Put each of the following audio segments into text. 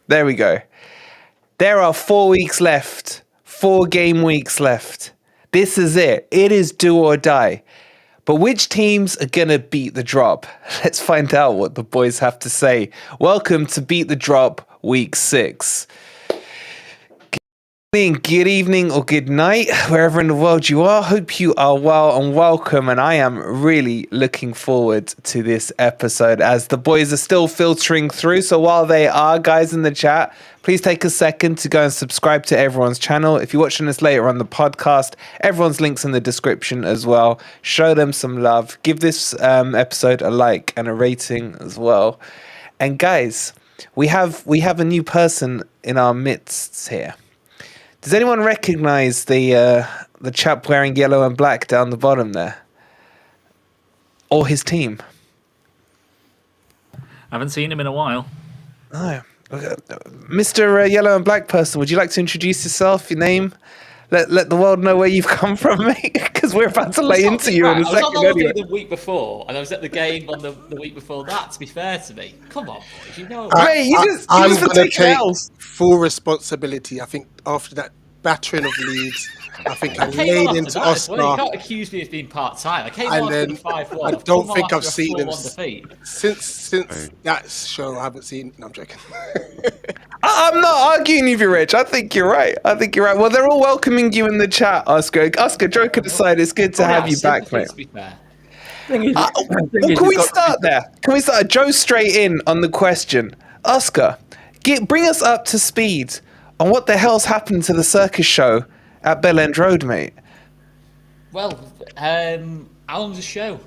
There we go. There are 4 weeks left. 4 game weeks left. This is it. It is do or die. But which teams are going to beat the drop? Let's find out what the boys have to say. Welcome to Beat the Drop Week 6. Good evening or good night, wherever in the world you are. Hope you are well and welcome. And I am really looking forward to this episode as the boys are still filtering through. So while they are, guys in the chat, please take a second to go and subscribe to everyone's channel. If you're watching this later on the podcast, everyone's links in the description as well. Show them some love. Give this episode a like and a rating as well. And guys, we have a new person in our midst here. Does anyone recognise the chap wearing yellow and black down the bottom there? Or his team? I haven't seen him in a while. No. Mr. Yellow and Black person, would you like to introduce yourself, your name? Let the world know where you've come from, mate, because we're about to lay into you in a second. I was on holiday the week before, and I was at the game on the week before that, to be fair to me. Come on, boys, you know. I'm going to take full responsibility. I think after that battering of Leeds, I think I laid into Oscar. Well. You can't accuse me of being part-time. I came on 5-1. I don't think I've seen him since that show. I haven't seen. No, I'm joking. I'm not arguing with you, Rich. I think you're right. Well, they're all welcoming you in the chat, Oscar. Oscar, joking aside, it's good to have you back, mate. Can we start there? Can we start? Joe straight in on the question. Oscar, bring us up to speed on what the hell's happened to the circus show at Bell End Road, mate. Well, how long's the show?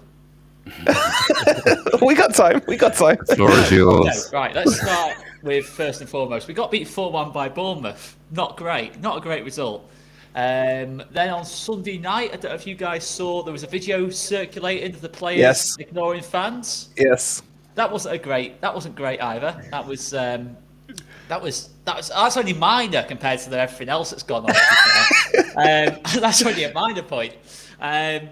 We got time. Floor is yours. Okay, right, let's start with first and foremost. We got beat 4-1 by Bournemouth. Not great. Not a great result. Then on Sunday night, I don't know if you guys saw, there was a video circulating of the players ignoring fans. Yes. That wasn't great either. That's only minor compared to everything else that's gone on. That's only a minor point.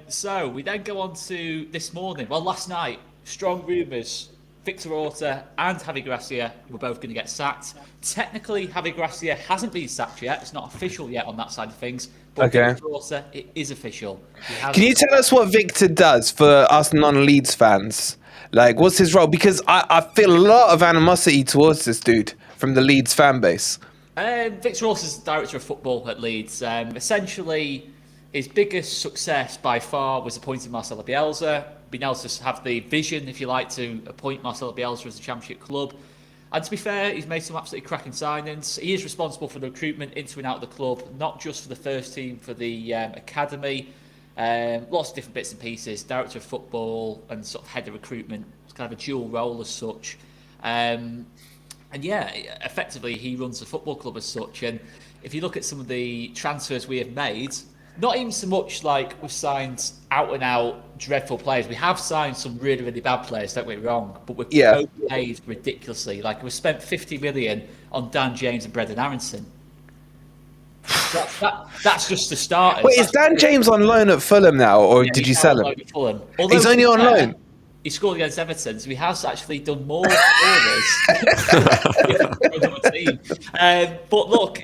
So we then go on to this morning. Well, last night, strong rumours. Victor Orta and Javi Gracia were both going to get sacked. Technically, Javi Gracia hasn't been sacked yet. It's not official yet on that side of things. But Victor Orta, it is official. Can you tell us what Victor does for us non-Leeds fans? Like, what's his role? Because I feel a lot of animosity towards this dude from the Leeds fan base. Victor Orta is director of football at Leeds. Essentially, his biggest success by far was appointing Marcelo Bielsa, being able to have the vision, if you like, to appoint Marcelo Bielsa as the Championship club. And to be fair, he's made some absolutely cracking signings. He is responsible for the recruitment into and out of the club, not just for the first team, for the academy. Lots of different bits and pieces. Director of football and sort of head of recruitment. It's kind of a dual role as such. And yeah, effectively he runs the football club as such. And if you look at some of the transfers we have made, not even so much like we've signed out and out dreadful players. We have signed some really, really bad players, don't get me wrong, but we've overpaid ridiculously. Like, we've spent 50 million on Dan James and Brendan Aronson. That's just the start. Wait, is Dan James on loan at Fulham now, or did you sell him? He's only on loan. He scored against Everton, so he has actually done more for another team. But look,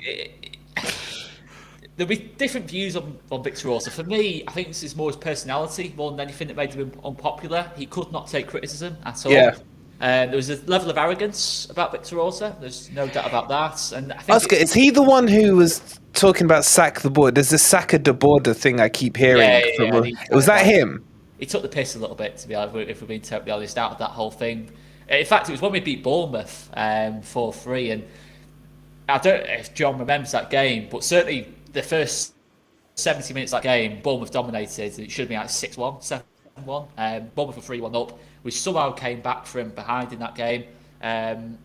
there'll be different views on Victor Orta. For me, I think this is more his personality more than anything that made him unpopular. He could not take criticism at all. Yeah. There was a level of arrogance about Victor Orta. There's no doubt about that. And I think Oscar, is he the one who was talking about sack the board? There's this sack of the border thing I keep hearing. Was that him? He took the piss a little bit, to be honest, if we're being totally honest, out of that whole thing. In fact, it was when we beat Bournemouth 4-3, and I don't know if John remembers that game, but certainly the first 70 minutes of that game, Bournemouth dominated. It should have been like 6-1, 7-1. Bournemouth were 3-1 up. We somehow came back from behind in that game. And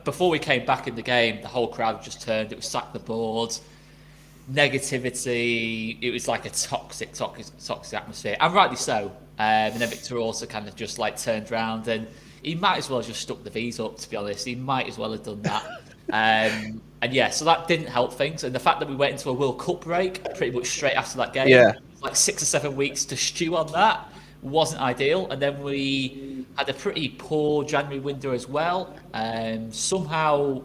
before we came back in the game, the whole crowd just turned. It was sack the board, negativity. It was like a toxic atmosphere, and rightly so. And then Victor also kind of just like turned around, and he might as well have just stuck the V's up, to be honest. He might as well have done that. And yeah, so that didn't help things. And the fact that we went into a World Cup break pretty much straight after that game, like 6 or 7 weeks to stew on that, wasn't ideal. And then we had a pretty poor January window as well. Somehow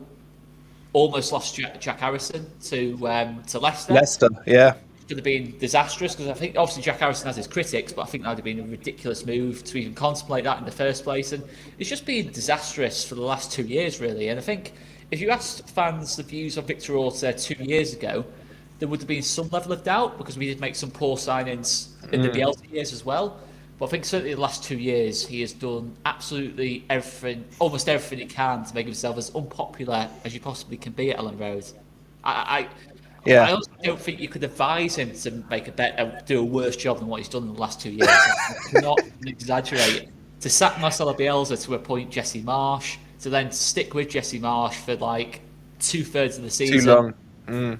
almost lost Jack Harrison to Leicester. Leicester, yeah. Could have been disastrous, because I think obviously Jack Harrison has his critics, but I think that would have been a ridiculous move to even contemplate that in the first place. And it's just been disastrous for the last 2 years, really. And I think if you asked fans the views on Victor Orta 2 years ago, there would have been some level of doubt, because we did make some poor signings in the Bielsa years as well. But I think certainly the last 2 years, he has done absolutely everything, almost everything he can to make himself as unpopular as you possibly can be at Ellen Road. I also don't think you could advise him to make do a worse job than what he's done in the last 2 years. I cannot exaggerate. To sack Marcelo Bielsa to appoint Jesse Marsh, to then stick with Jesse Marsh for like 2/3 of the season. Too long.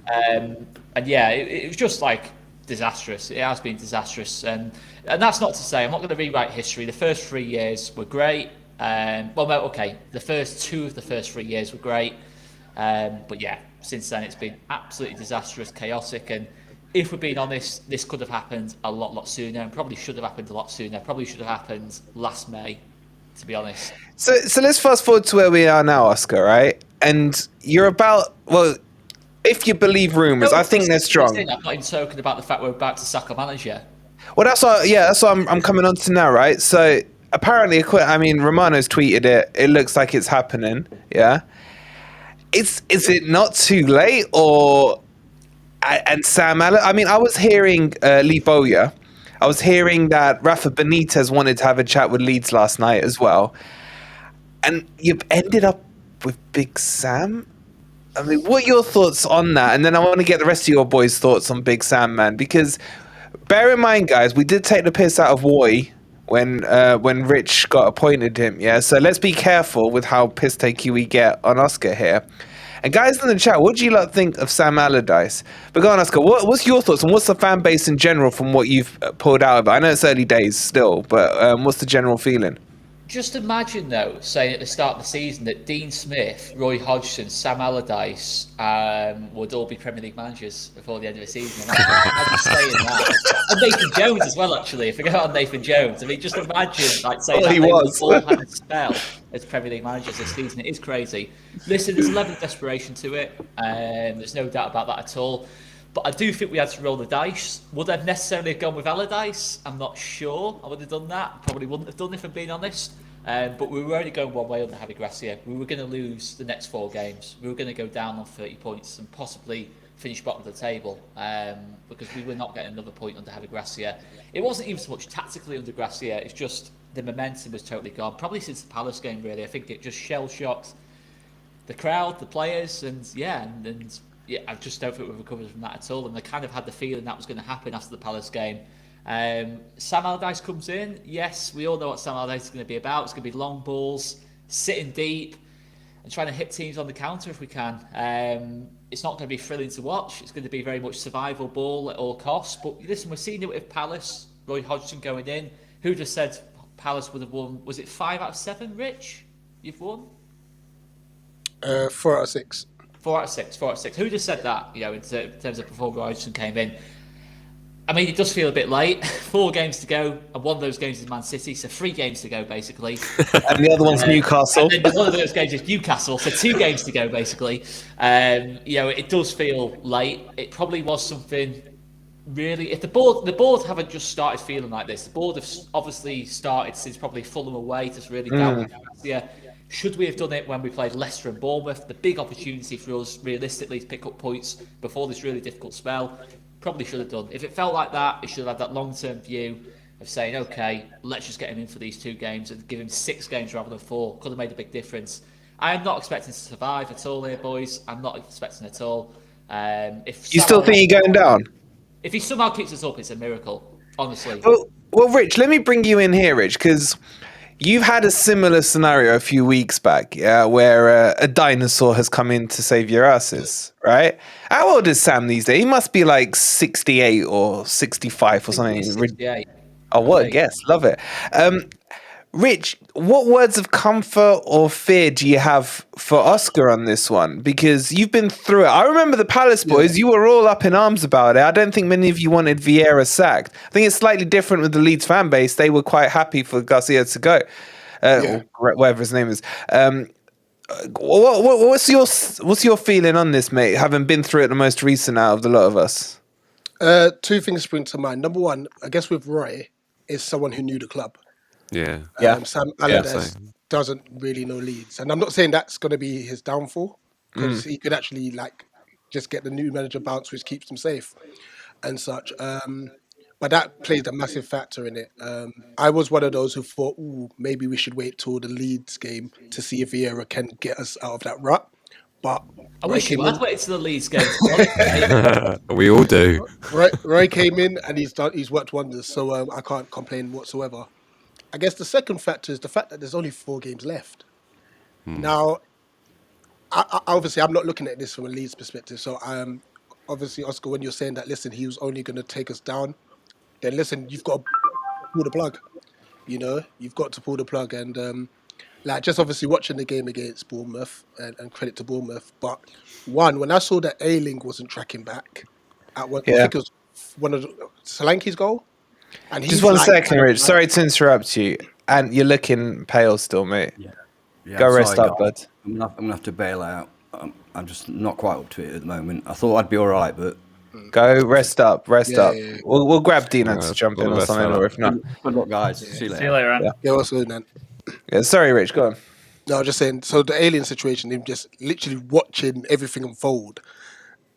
And yeah, it was just like disastrous. It has been disastrous. And that's not to say, I'm not going to rewrite history. The first 3 years were great. The first 2 of the first 3 years were great. But yeah, since then it's been absolutely disastrous, chaotic, and if we're being honest, this could have happened a lot sooner, and probably should have happened a lot sooner. Probably should have happened last May, to be honest. So let's fast forward to where we are now, Oscar, right? And you're about, well, if you believe rumours, I think they're strong. I'm not even talking about the fact we're about to sack a manager. Well, that's what I'm coming on to now, right? So apparently, I mean, Romano's tweeted it. It looks like it's happening, yeah? Is it not too late, or and Sam Allardyce? I mean, I was hearing Lee Bowyer. I was hearing that Rafa Benitez wanted to have a chat with Leeds last night as well, and you've ended up with Big Sam. I mean, what are your thoughts on that? And then I want to get the rest of your boys' thoughts on Big Sam, man, because bear in mind, guys, we did take the piss out of Woy when Rich got appointed him, yeah? So let's be careful with how piss-takey we get on Oscar here. And guys in the chat, what do you lot think of Sam Allardyce? But go on, Oscar, what's your thoughts, and what's the fan base in general from what you've pulled out of it? I know it's early days still, but what's the general feeling? Just imagine, though, saying at the start of the season that Dean Smith, Roy Hodgson, Sam Allardyce would all be Premier League managers before the end of the season. Imagine saying that. And Nathan Jones as well, actually. If we go on Nathan Jones, I mean, just imagine saying that they all had a spell as Premier League managers this season. It is crazy. Listen, there's a level of desperation to it. There's no doubt about that at all. But I do think we had to roll the dice. Would I necessarily have gone with Allardyce? I'm not sure I would have done that. Probably wouldn't have done if I'm being honest. But we were only going one way under Javi Gracia. We were going to lose the next 4 games. We were going to go down on 30 points and possibly finish bottom of the table because we were not getting another point under Javi Gracia. It wasn't even so much tactically under Gracia. It's just the momentum was totally gone. Probably since the Palace game, really. I think it just shell-shocked the crowd, the players, and I just don't think we've recovered from that at all. And I kind of had the feeling that was going to happen after the Palace game. Sam Allardyce comes in. Yes, we all know what Sam Allardyce is going to be about. It's going to be long balls, sitting deep, and trying to hit teams on the counter if we can. It's not going to be thrilling to watch. It's going to be very much survival ball at all costs. But listen, we're seeing it with Palace. Roy Hodgson going in. Who just said Palace would have won? Was it 5 out of 7, Rich? You've won? 4 out of 6. 4 out of 6. 4 out of 6. Who just said that? In terms of before Hodgson came in. I mean, it does feel a bit late. 4 games to go, and one of those games is Man City, so 3 games to go basically. And the other one's Newcastle. And then one of those games is Newcastle, so 2 games to go basically. It does feel late. It probably was something. Really, if the board haven't just started feeling like this, the board have obviously started since probably Fulham away to really down. Should we have done it when we played Leicester and Bournemouth? The big opportunity for us, realistically, to pick up points before this really difficult spell. Probably should have done. If it felt like that, it should have had that long-term view of saying, okay, let's just get him in for these 2 games and give him 6 games rather than 4. Could have made a big difference. I am not expecting to survive at all here, boys. I'm not expecting at all. If you still think you're going down? If he somehow keeps us up, it's a miracle, honestly. Well, Rich, let me bring you in here, Rich, because you've had a similar scenario a few weeks back, where a dinosaur has come in to save your asses, right? How old is Sam these days? He must be like 68 or 65 or something. 68. Oh, what a guess. Love it. Rich, what words of comfort or fear do you have for Oscar on this one? Because you've been through it. I remember the Palace boys, you were all up in arms about it. I don't think many of you wanted Vieira sacked. I think it's slightly different with the Leeds fan base. They were quite happy for Garcia to go. or whatever his name is. What's your feeling on this, mate? Having been through it the most recent out of the lot of us. Two things spring to mind. Number one, I guess with Roy, is someone who knew the club. Yeah. Sam Allardyce doesn't really know Leeds, and I'm not saying that's going to be his downfall, because he could actually just get the new manager bounce, which keeps them safe and such. But that played a massive factor in it. I was one of those who thought, maybe we should wait till the Leeds game to see if Vieira can get us out of that rut. But I wish you had waited till the Leeds game. We all do. Roy came in and he's worked wonders, so I can't complain whatsoever. I guess the second factor is the fact that there's only 4 games left. Now, obviously, I'm not looking at this from a Leeds perspective. So, obviously, Oscar, when you're saying that, listen, he was only going to take us down, then listen, you've got to pull the plug. You've got to pull the plug. And just obviously watching the game against Bournemouth, and credit to Bournemouth. But when I saw that Ayling wasn't tracking back, I think it was one of Solanke's goal. And just one second, Rich. Sorry to interrupt you. And you're looking pale still, mate. Yeah, Go rest up, bud. I'm gonna have to bail out. I'm just not quite up to it at the moment. I thought I'd be all right, but go rest up. Up. Yeah. We'll grab Dino to jump in or something, or if not, good luck, guys. See you later. Man. Yeah, what's good, man? Yeah, sorry, Rich. Go on. No, I'm just saying. So the alien situation, him just literally watching everything unfold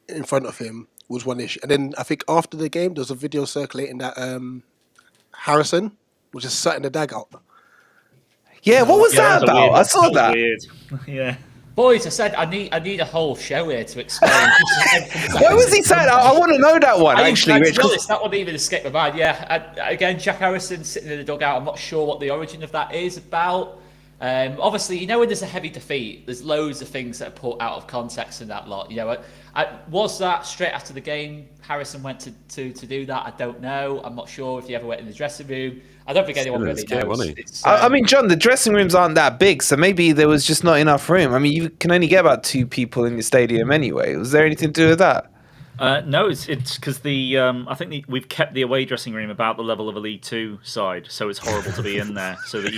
in front of him was one issue. And then I think after the game, there was a video circulating that Harrison was just sat in the dugout. Yeah, what was that about? I saw that. Weird. Yeah. Boys, I said I need a whole show here to explain. What was he saying? I want to know that one, actually. To be honest, that wouldn't even escape my mind. Yeah, again, Jack Harrison sitting in the dugout. I'm not sure what the origin of that is about. Obviously, when there's a heavy defeat, there's loads of things that are put out of context in that lot. Was that straight after the game? Harrison went to do that. I don't know. I'm not sure if he ever went in the dressing room. I don't think anyone really knows. I mean, John, the dressing rooms aren't that big, so maybe there was just not enough room. I mean, you can only get about 2 people in the stadium anyway. Was there anything to do with that? No, it's because I think we've kept the away dressing room about the level of a League Two side, so it's horrible to be in there. So that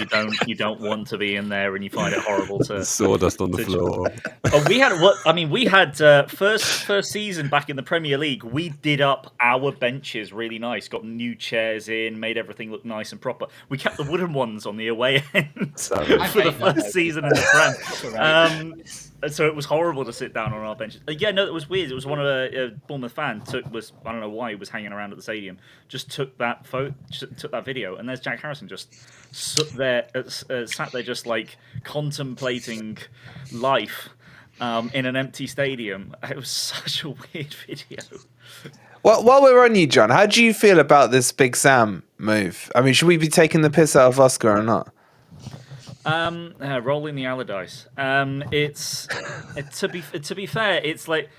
you don't want to be in there, and you find it horrible to sawdust on the floor. We had first season back in the Premier League. We did up our benches really nice, got new chairs in, made everything look nice and proper. We kept the wooden ones on the away end for the first season in the Prem. So it was horrible to sit down on our benches. Yeah, no, it was weird. It was one of a Bournemouth fan I don't know why he was hanging around at the stadium. Just took that video, and there's Jack Harrison just sat there, just like contemplating life in an empty stadium. It was such a weird video. Well, while we're on you, John, how do you feel about this Big Sam move? I mean, should we be taking the piss out of Oscar or not? Rolling the Allardyce. It's to be fair, it's like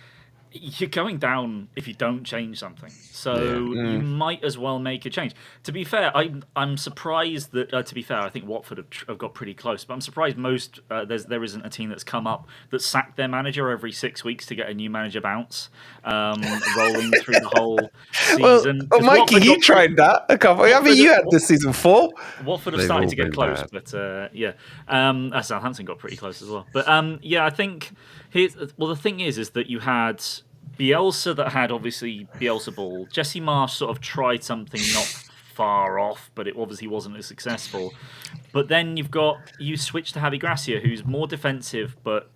you're going down if you don't change something. So you might as well make a change. To be fair, I'm surprised that. To be fair, I think Watford have got pretty close, but I'm surprised there isn't a team that's come up that sacked their manager every 6 weeks to get a new manager bounce, rolling through the whole season. Well, Mikey, you tried that a couple. I mean, you had this season 4. Watford have started to get close, but Southampton got pretty close as well. But I think the thing is that you had Bielsa that had obviously Bielsa ball. Jesse Marsh sort of tried something not far off, but it obviously wasn't as successful. But then you switch to Javi Gracia, who's more defensive, but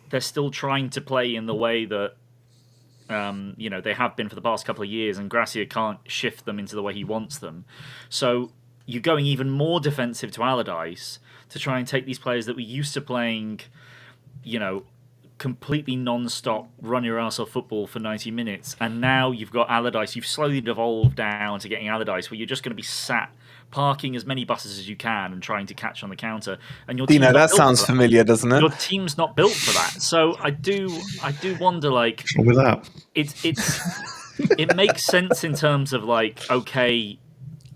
they're still trying to play in the way that they have been for the past couple of years, and Gracia can't shift them into the way he wants them. So you're going even more defensive to Allardyce to try and take these players that were used to playing, completely non-stop run your ass off football for 90 minutes, and now you've got Allardyce. You've slowly devolved down to getting Allardyce, where you're just going to be sat parking as many buses as you can and trying to catch on the counter. And your Dino, that sounds familiar, doesn't it? Your team's not built for that. So I do wonder, like, what's wrong with that? It makes sense in terms of like, okay,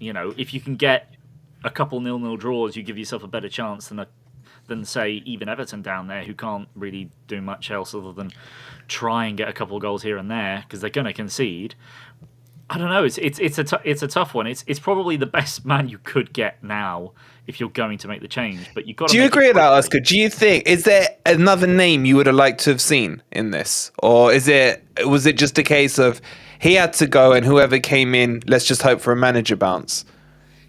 if you can get a couple 0-0 draws, you give yourself a better chance than say even Everton down there, who can't really do much else other than try and get a couple of goals here and there because they're going to concede. I don't know. It's a tough one. It's probably the best man you could get now if you're going to make the change. But you've got to. Do you agree with that, Oscar? Do you think is there another name you would have liked to have seen in this, or was it just a case of he had to go and whoever came in, let's just hope for a manager bounce?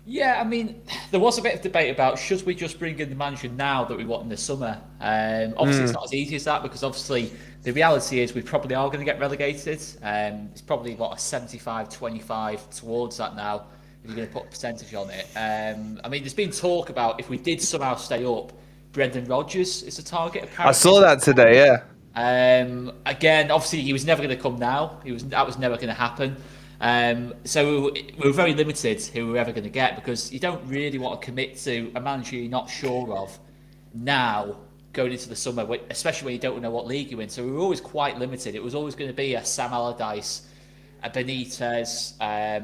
Yeah, I mean, there was a bit of debate about should we just bring in the manager now that we want in the summer. Obviously, it's not as easy as that because obviously the reality is we probably are going to get relegated. It's probably what a 75-25 towards that now if you're going to put a percentage on it. I mean, there's been talk about if we did somehow stay up, Brendan Rodgers is a target. Apparently. I saw that today. Yeah. Again, obviously, he was never going to come now. That was never going to happen. So we were very limited who we were ever going to get because you don't really want to commit to a manager you're not sure of now going into the summer, especially when you don't know what league you're in. So we were always quite limited. It was always going to be a Sam Allardyce, a Benitez, a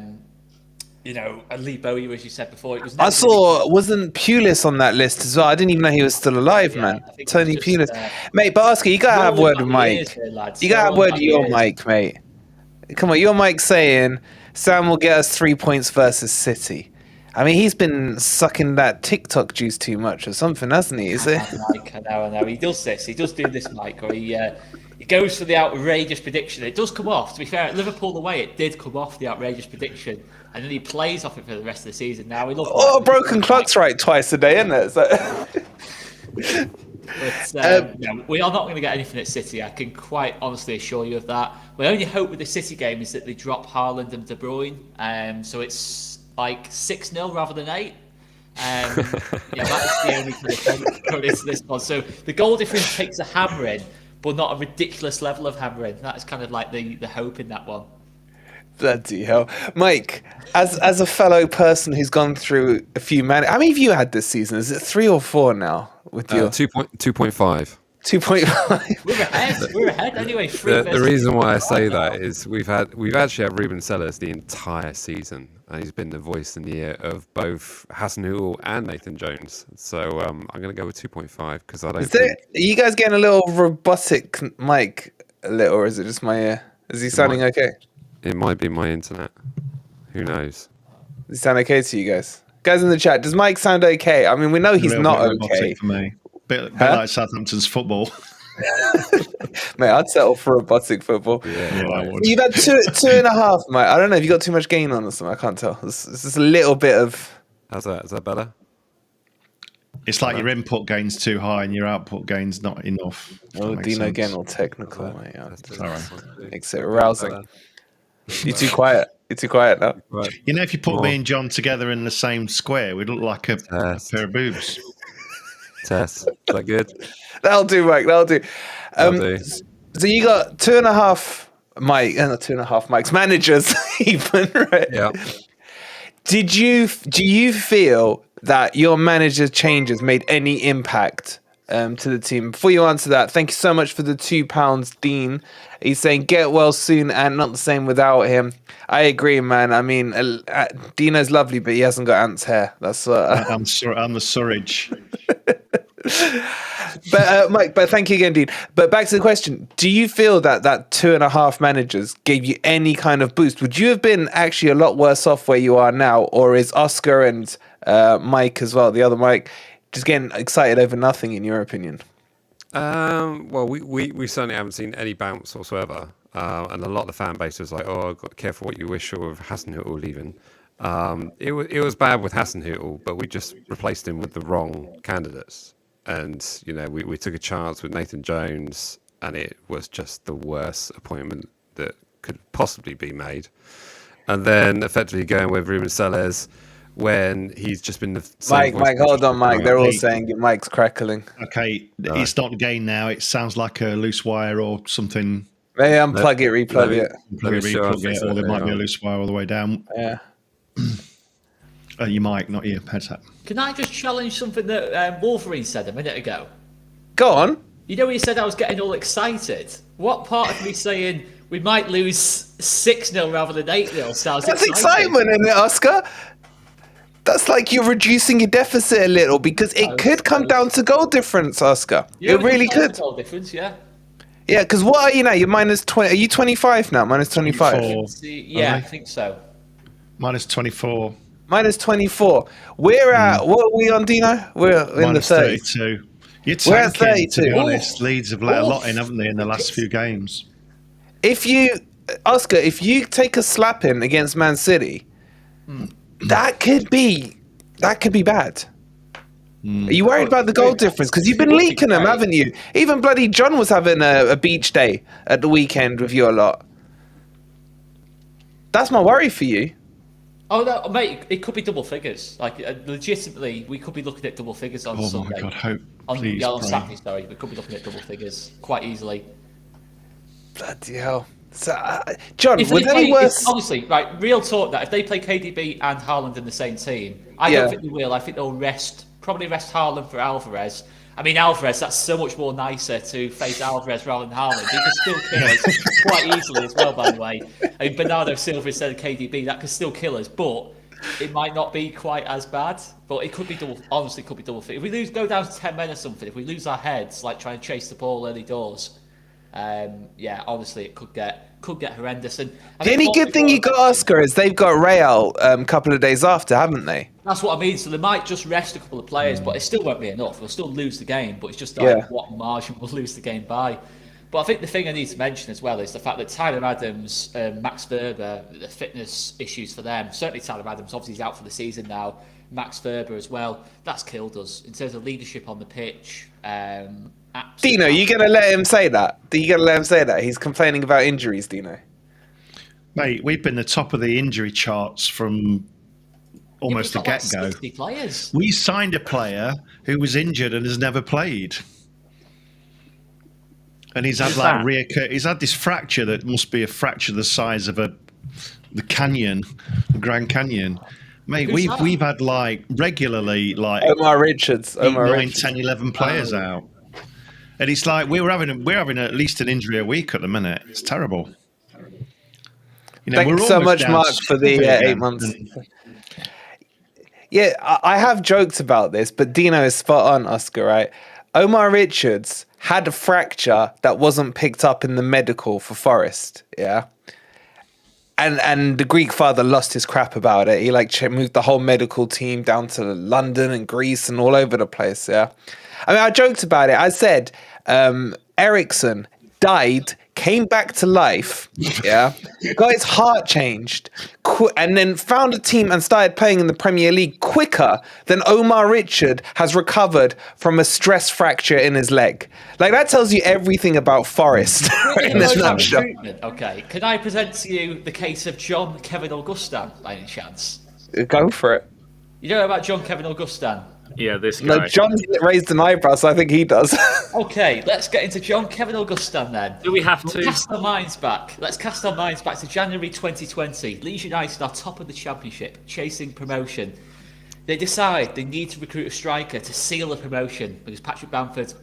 Lee Bowyer, as you said before. I saw, wasn't Pulis on that list as well? I didn't even know he was still alive, man. Tony Pulis. Mate, but Oscar, you got to have word with Mike. You got to have word with your Mike, mate. Come on, your Mike saying Sam will get us 3 points versus City. I mean, he's been sucking that TikTok juice too much or something, hasn't he? Is it? I know. He does this. He does do this, Mike. Or he goes for the outrageous prediction. It does come off. To be fair, at Liverpool away, it did come off the outrageous prediction, and then he plays off it for the rest of the season. Now we love. Broken clock's right twice a day, isn't it? So... But we are not going to get anything at City. I can quite honestly assure you of that. My only hope with the City game is that they drop Haaland and De Bruyne. So it's like 6-0 rather than 8. That is the only kind of going into this one. So the goal difference takes a hammering, but not a ridiculous level of hammering. That is kind of like the hope in that one. Bloody hell. Mike, as a fellow person who's gone through a few how many have you had this season? Is it 3 or 4 now? With your 2.5. 2.5. We're ahead anyway. The reason why I say that is we've actually had Ruben Sellers the entire season, and he's been the voice in the ear of both Hasenhüttl and Nathan Jones. So I'm going to go with 2.5 because I don't. Are you guys getting a little robotic, Mike? Or is it just my ear? Is he sounding okay? It might be my internet. Who knows? Does he sound okay to you guys? Guys in the chat, does Mike sound okay? I mean, we know he's not okay. For me. Bit like Southampton's football. Mate, I'd settle for robotic football. Yeah, I would. You've had 2.5, mate. I don't know if you got too much gain on or something. I can't tell. It's just a little bit of. How's that? Is that better? It's like your input gain's too high and your output gain's not enough. Oh, Dino getting all technical, mate. Sorry. Makes it arousing. You're too quiet. You're too quiet now. Right. You know, if you put me and John together in the same square, we'd look like a pair of boobs. Tess, is that good? That'll do, Mike. That'll do. So you got 2.5 not 2.5 Mike's managers, even, right? Yeah. Do you feel that your manager changes made any impact to the team? Before you answer that, thank you so much for the £2, Dean. He's saying get well soon and not the same without him. I agree, man. I mean, Dino's lovely, but he hasn't got Ant's hair. That's I'm the Surridge. But Mike, thank you again, Dean. But back to the question: do you feel that 2.5 managers gave you any kind of boost? Would you have been actually a lot worse off where you are now, or is Oscar and Mike as well, the other Mike, just getting excited over nothing, in your opinion? Well, we certainly haven't seen any bounce whatsoever, and a lot of the fan base was like, "Oh, careful what you wish for with Hasenhüttl leaving." It was bad with Hasenhüttl, but we just replaced him with the wrong candidates, and we took a chance with Nathan Jones, and it was just the worst appointment that could possibly be made. And then effectively going with Ruben Sellers when he's just been the same. Mike, hold on, Mike. They're all saying your mic's crackling. Okay, it's not gain now. It sounds like a loose wire or something. Maybe unplug it, replug it. Or there might be a loose wire all the way down. Yeah. You might, not your headset. Can I just challenge something that Wolverine said a minute ago? Go on. You know when you said I was getting all excited? What part of me saying we might lose 6-0 rather than 8-0 sounds That's exciting? excitement, isn't it, Oscar? That's like you're reducing your deficit a little because it could come down to goal difference, Oscar. It really could. Goal difference, yeah. Yeah, because what are you now? You're minus 20. Are you 25 now? Minus 25. 24. Yeah, I think so. Minus 24. Minus 24. We're at, what are we on, Dino? We're in the Minus 30s. 32. You're We're at tanking, to 32. be honest. Oof. Leeds have let a lot in, Oof. haven't they, in the last few games? Oscar, if you take a slapping against Man City, that could be bad. Are you worried about the goal difference? Because you've been leaking them, haven't you? Even bloody John was having a beach day at the weekend with you a lot. That's my worry for you. Oh no, mate! It could be double figures. Like legitimately, we could be looking at double figures on Sunday. Oh my God! Hope, on please, on pray. Saturday, sorry, we could be looking at double figures quite easily. Bloody hell. So, John, If was they any play, worse? honestly, right? Real talk. That if they play KDB and Haaland in the same team, I Yeah. don't think they will. I think they'll probably rest Haaland for Alvarez. I mean, Alvarez, that's so much more nicer to face Alvarez rather than Haaland. He can still kill us quite easily as well, by the way. I mean, Bernardo Silva instead of KDB, that could still kill us, but it might not be quite as bad. But it could be double. Honestly, it could be double. If we go down to 10 men or something, if we lose our heads, like trying to chase the ball early doors, yeah, honestly, it could get horrendous. And The only good thing you got, Oscar, is they've got Real a couple of days after, haven't they? That's what I mean. So they might just rest a couple of players, but it still won't be enough. We'll still lose the game, but it's just like what margin we'll lose the game by. But I think the thing I need to mention as well is the fact that Tyler Adams, Max Verber, the fitness issues for them. Certainly Tyler Adams, obviously he's out for the season now. Max Verber as well. That's killed us in terms of leadership on the pitch. Dino, you gonna let him say that? You gonna let him say that? He's complaining about injuries, Dino. Mate, we've been the top of the injury charts from almost the get-go. 60 players. We signed a player who was injured and has never played. And he's had he's had this fracture that must be a fracture the size of the canyon, the Grand Canyon. Mate, we've had like regularly like Omar Richards, 9, 10, 11 players out. And it's like we're having at least an injury a week at the minute. It's terrible. You know, Thank you so much, down Mark, for the 8 months. Yeah, I have joked about this, but Dino is spot on, Oscar, right? Omar Richards had a fracture that wasn't picked up in the medical for Forest, yeah? And the Greek father lost his crap about it. He moved the whole medical team down to London and Greece and all over the place, yeah? I mean, I joked about it. I said Ericsson died, came back to life, yeah, got his heart changed, and then found a team and started playing in the Premier League quicker than Omar Richard has recovered from a stress fracture in his leg. Like, that tells you everything about Forest in this nutshell. Okay, can I present to you the case of John Kevin Augustin, by any chance? Go for it. You know about John Kevin Augustin? Yeah, this guy. No, John's raised an eyebrow, so I think he does. Okay, let's get into John Kevin Augustin then. Do we have to? Cast our minds back. Let's cast our minds back to January 2020. Leeds United are top of the championship, chasing promotion. They decide they need to recruit a striker to seal the promotion because Patrick Bamford,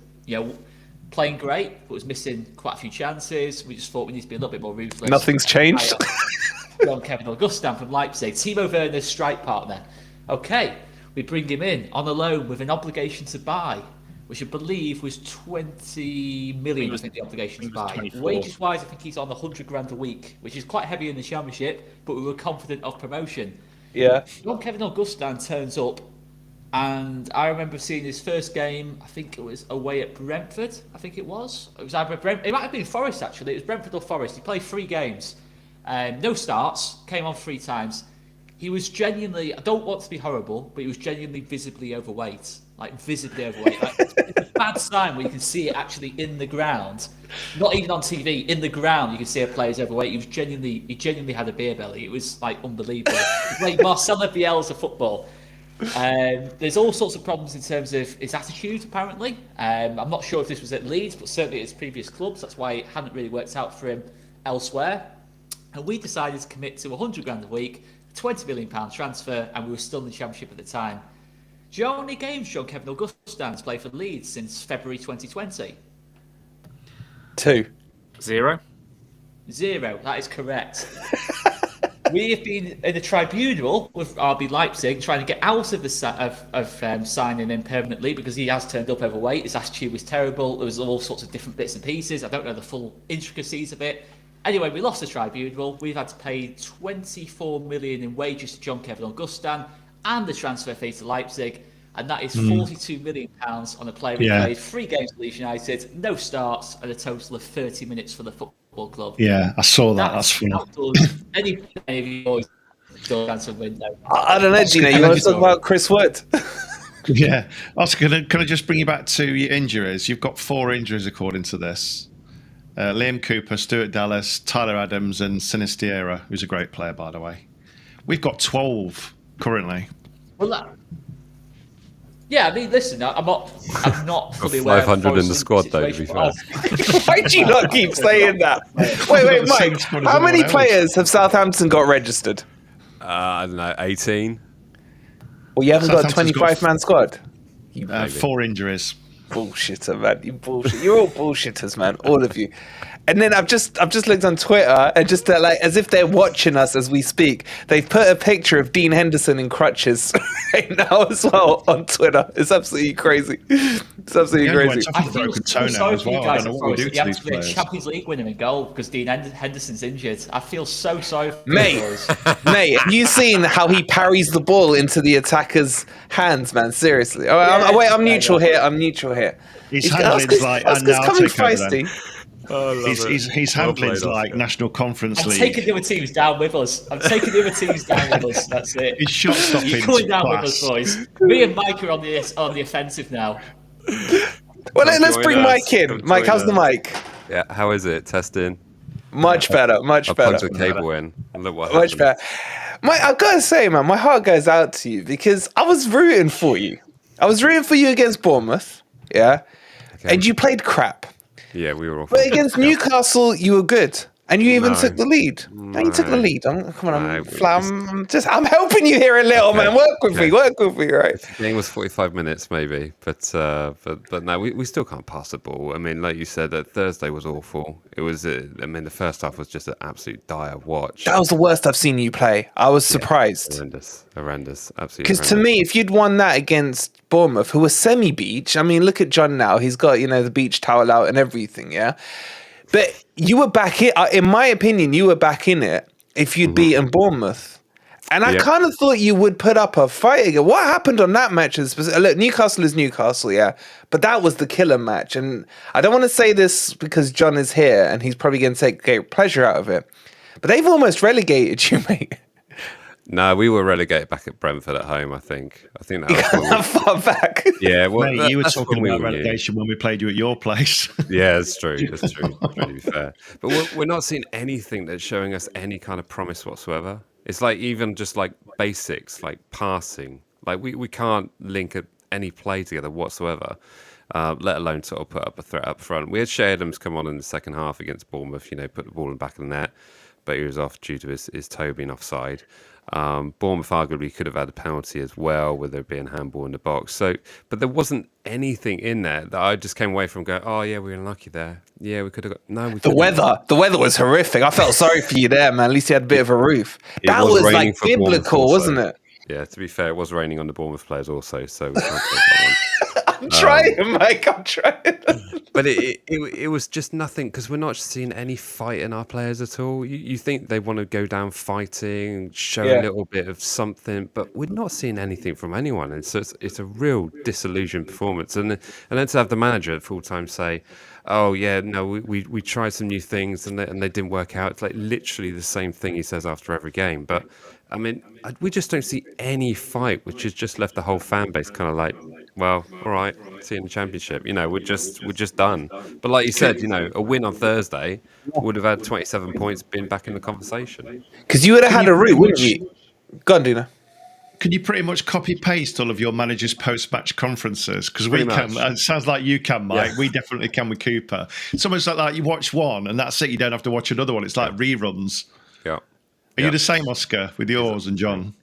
playing great, but was missing quite a few chances. We just thought we need to be a little bit more ruthless. Nothing's changed. John Kevin Augustin from Leipzig, Timo Werner's strike partner. Okay, we bring him in on a loan with an obligation to buy, which I believe was 20 million. I think the obligation to buy. 24. Wages wise, I think he's on 100 grand a week, which is quite heavy in the championship. But we were confident of promotion. Yeah. John Kevin Augustin turns up, and I remember seeing his first game. I think it was away at Brentford. I think it was. It was either Brentford. It might have been Forest actually. It was Brentford or Forest. He played 3 games, no starts. Came on 3 times. He was genuinely, I don't want to be horrible, but he was genuinely visibly overweight. Like, visibly overweight. Like, it's a bad sign where you can see it actually in the ground. Not even on TV, in the ground you can see a player's overweight. He genuinely had a beer belly. It was, like, unbelievable. He played Marcelo Bielsa football. There's all sorts of problems in terms of his attitude, apparently. I'm not sure if this was at Leeds, but certainly at his previous clubs. That's why it hadn't really worked out for him elsewhere. And we decided to commit to 100 grand a week, £20 million transfer, and we were still in the championship at the time. Do you know how many games John Kevin Augustin's played for Leeds since February 2020? 2. 0. 0. That is correct. We have been in a tribunal with RB Leipzig trying to get out of the signing him permanently because he has turned up overweight. His attitude was terrible. There was all sorts of different bits and pieces. I don't know the full intricacies of it. Anyway, we lost the tribunal. We've had to pay 24 million in wages to John Kevin Augustin and the transfer fee to Leipzig. And that is £42 million on a player who played 3 games for Leeds United, no starts, and a total of 30 minutes for the football club. Yeah, I saw that. That's funny. Any of you boys don't answer window. I don't know, Gino. You want to talk about Chris Wood? Yeah. Oscar, can I just bring you back to your injuries? You've got 4 injuries according to this. Liam Cooper, Stuart Dallas, Tyler Adams, and Sinisterra, who's a great player, by the way. We've got 12 currently. Well, yeah, I mean, listen, I'm not fully aware. 500 in the squad, though, to be fair. Why do you not keep saying that? Wait, Mike. How many players have Southampton got registered? I don't know, 18. Well, you haven't got a 25-man squad. 4 injuries. Bullshitter, man. You bullshit. You're all bullshitters, man. All of you. And then I've just looked on Twitter and just like as if they're watching us as we speak. They've put a picture of Dean Henderson in crutches right now as well on Twitter. It's absolutely crazy. It's absolutely crazy. I feel so sorry for you guys. You have to be a Champions League winner in goal because Dean Henderson's injured. I feel so sorry for you boys. Mate, have you seen how he parries the ball into the attacker's hands, man? Seriously. I'm neutral here. I'm neutral here. His handling's like, and now coming take over feisty. His handling's like National Conference League. I'm taking the other teams down with us. That's it. His shot stopping. You're coming down with us, boys. Me and Mike are on the offensive now. Well, let's bring Mike in. Mike, how's the mic? Yeah, how is it? Testing. Much better. Much I'll better. plug the cable in. And look what Much happens. better. Mike, I've got to say, man, my heart goes out to you because I was rooting for you. I was rooting for you against Bournemouth. Yeah. Okay. And you played crap. Yeah, we were all. But against Newcastle, you were good, and you even took the lead. No, you took the lead. Come on, I'm helping you here a little, man. Work with me, right? The game was 45 minutes, maybe, but no, we still can't pass the ball. I mean, like you said, that Thursday was awful. It was. I mean, the first half was just an absolute dire watch. That was the worst I've seen you play. I was surprised. Horrendous, absolutely. Because to me, if you'd won that against Bournemouth, who was semi-beach, I mean, look at John now. He's got, the beach towel out and everything, yeah? But you were back in my opinion, you were back in it if you'd beaten Bournemouth. And I kind of thought you would put up a fight again. What happened on that match? Look, Newcastle is Newcastle, yeah. But that was the killer match. And I don't want to say this because John is here and he's probably going to take great pleasure out of it. But they've almost relegated you, mate. No, we were relegated back at Brentford at home, I think. That was that far back. Yeah, well, mate, you were talking about relegation when we played you at your place. Yeah, it's true. That's true. To be fair. But we're not seeing anything that's showing us any kind of promise whatsoever. It's like even just like basics, like passing. Like we can't link any play together whatsoever, let alone sort of put up a threat up front. We had Shea Adams come on in the second half against Bournemouth, put the ball in the back of the net, but he was off due to his toe being offside. Bournemouth arguably could have had a penalty as well, with there being handball in the box. So, but there wasn't anything in there that I just came away from going, oh yeah, we were unlucky there. Yeah, we could have got the weather was horrific. I felt sorry for you there, man. At least you had a bit of a roof. That was like biblical, wasn't it? Yeah, to be fair, it was raining on the Bournemouth players also, so we can't take that one. I'm trying, Mike. I'm trying. But it was just nothing, because we're not seeing any fight in our players at all. You think they want to go down fighting, show a little bit of something, but we're not seeing anything from anyone. And so it's a real disillusioned performance. And then to have the manager at full time say, oh yeah, no, we tried some new things and they didn't work out. It's like literally the same thing he says after every game. But I mean, we just don't see any fight, which has just left the whole fan base kind of like, well, all right, see you in the Championship. We're just done. But like you said, a win on Thursday would have had 27 points, been back in the conversation. Because you would have had a route, wouldn't you? Go on, Dina. Can you pretty much copy paste all of your managers' post-match conferences? Because we can. It sounds like you can, Mike. Yeah. We definitely can with Cooper. It's almost like you watch one and that's it. You don't have to watch another one. It's like reruns. Yeah. Are you the same, Oscar, with yours and John?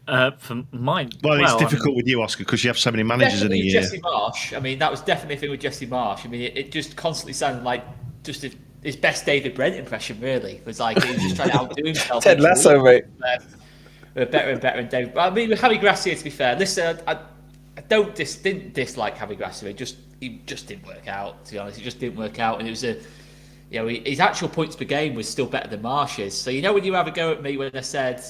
For mine, it's difficult with you, Oscar, because you have so many managers in a year. Jesse Marsh. I mean, that was definitely a thing with Jesse Marsh. I mean, it just constantly sounded like just his best David Brent impression, really. It was like he was just trying to outdo himself. Ted Lasso, mate. Better and better. And David. I mean, with Javi Gracia, to be fair, listen, I didn't dislike Javi Gracia. He just didn't work out. To be honest, it just didn't work out, and it was his actual points per game was still better than Marsh's. So when you have a go at me when I said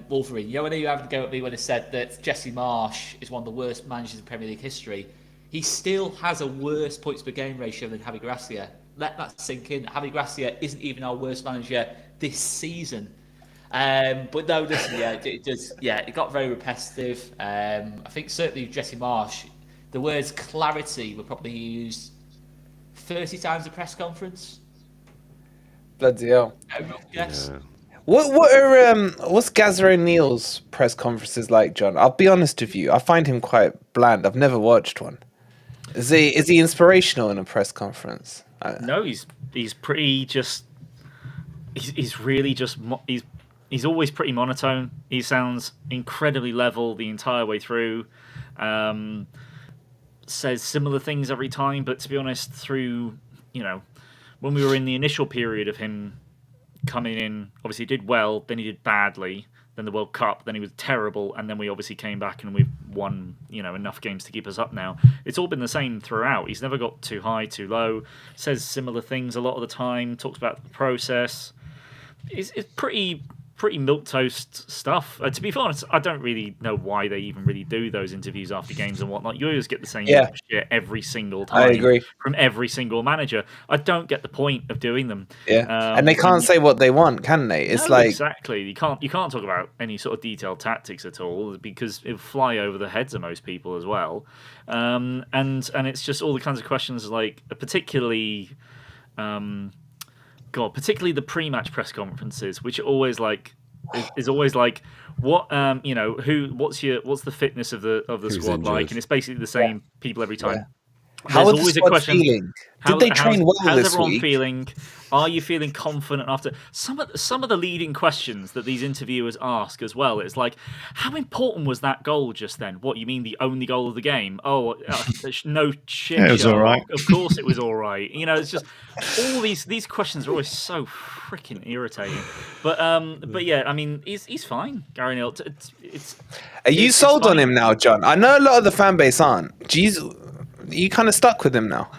Wolverine, when you have a go at me when I said that Jesse Marsh is one of the worst managers in Premier League history, he still has a worse points per game ratio than Javi Gracia. Let that sink in. Javi Gracia isn't even our worst manager this season. But no, listen, it got very repetitive. I think certainly Jesse Marsh, the words clarity were probably used 30 times a press conference. Bloody hell. Yes. Yeah. What's Gazza O'Neill's press conferences like, John? I'll be honest with you. I find him quite bland. I've never watched one. Is he inspirational in a press conference? No, he's pretty just. He's really just. He's always pretty monotone. He sounds incredibly level the entire way through. Says similar things every time, but to be honest, through when we were in the initial period of him coming in, obviously he did well, then he did badly, then the World Cup, then he was terrible, and then we obviously came back and we've won, enough games to keep us up now. It's all been the same throughout. He's never got too high, too low, says similar things a lot of the time, talks about the process. It's pretty milquetoast stuff. To be honest, I don't really know why they even really do those interviews after games and whatnot. You always get the same shit every single time. I agree. From every single manager. I don't get the point of doing them. Yeah, and they can't say what they want, can they? It's exactly. You can't talk about any sort of detailed tactics at all because it'll fly over the heads of most people as well. And it's just all the kinds of questions like particularly. Particularly the pre-match press conferences, which are always like is always like what what's the fitness of the squad like, and it's basically the same people every time. How is the squad feeling? Did they train well this week? How's everyone feeling? Are you feeling confident after some of the leading questions that these interviewers ask as well? It's like, how important was that goal just then? What, you mean the only goal of the game? Oh, no shit. It was all right. Of course it was all right. It's just all these questions are always so freaking irritating. But yeah, I mean, he's fine, Gary Neal. Are you sold on him now, John? I know a lot of the fan base aren't. Jeez, you kind of stuck with him now.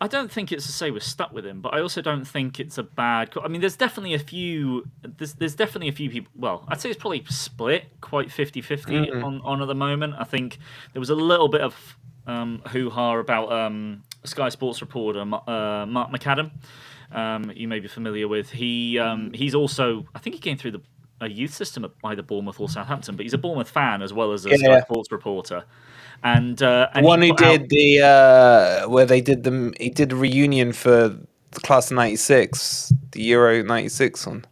I don't think it's to say we're stuck with him, but I also don't think it's a bad. I mean, there's definitely a few. There's definitely a few people. Well, I'd say it's probably split, quite 50-50 on at the moment. I think there was a little bit of hoo-ha about Sky Sports reporter Mark McAdam. You may be familiar with. He's also. I think he came through a youth system at either Bournemouth or Southampton, but he's a Bournemouth fan as well as a Sky Sports reporter. And one who did where they did he did a reunion for the class of '96, the Euro '96 one.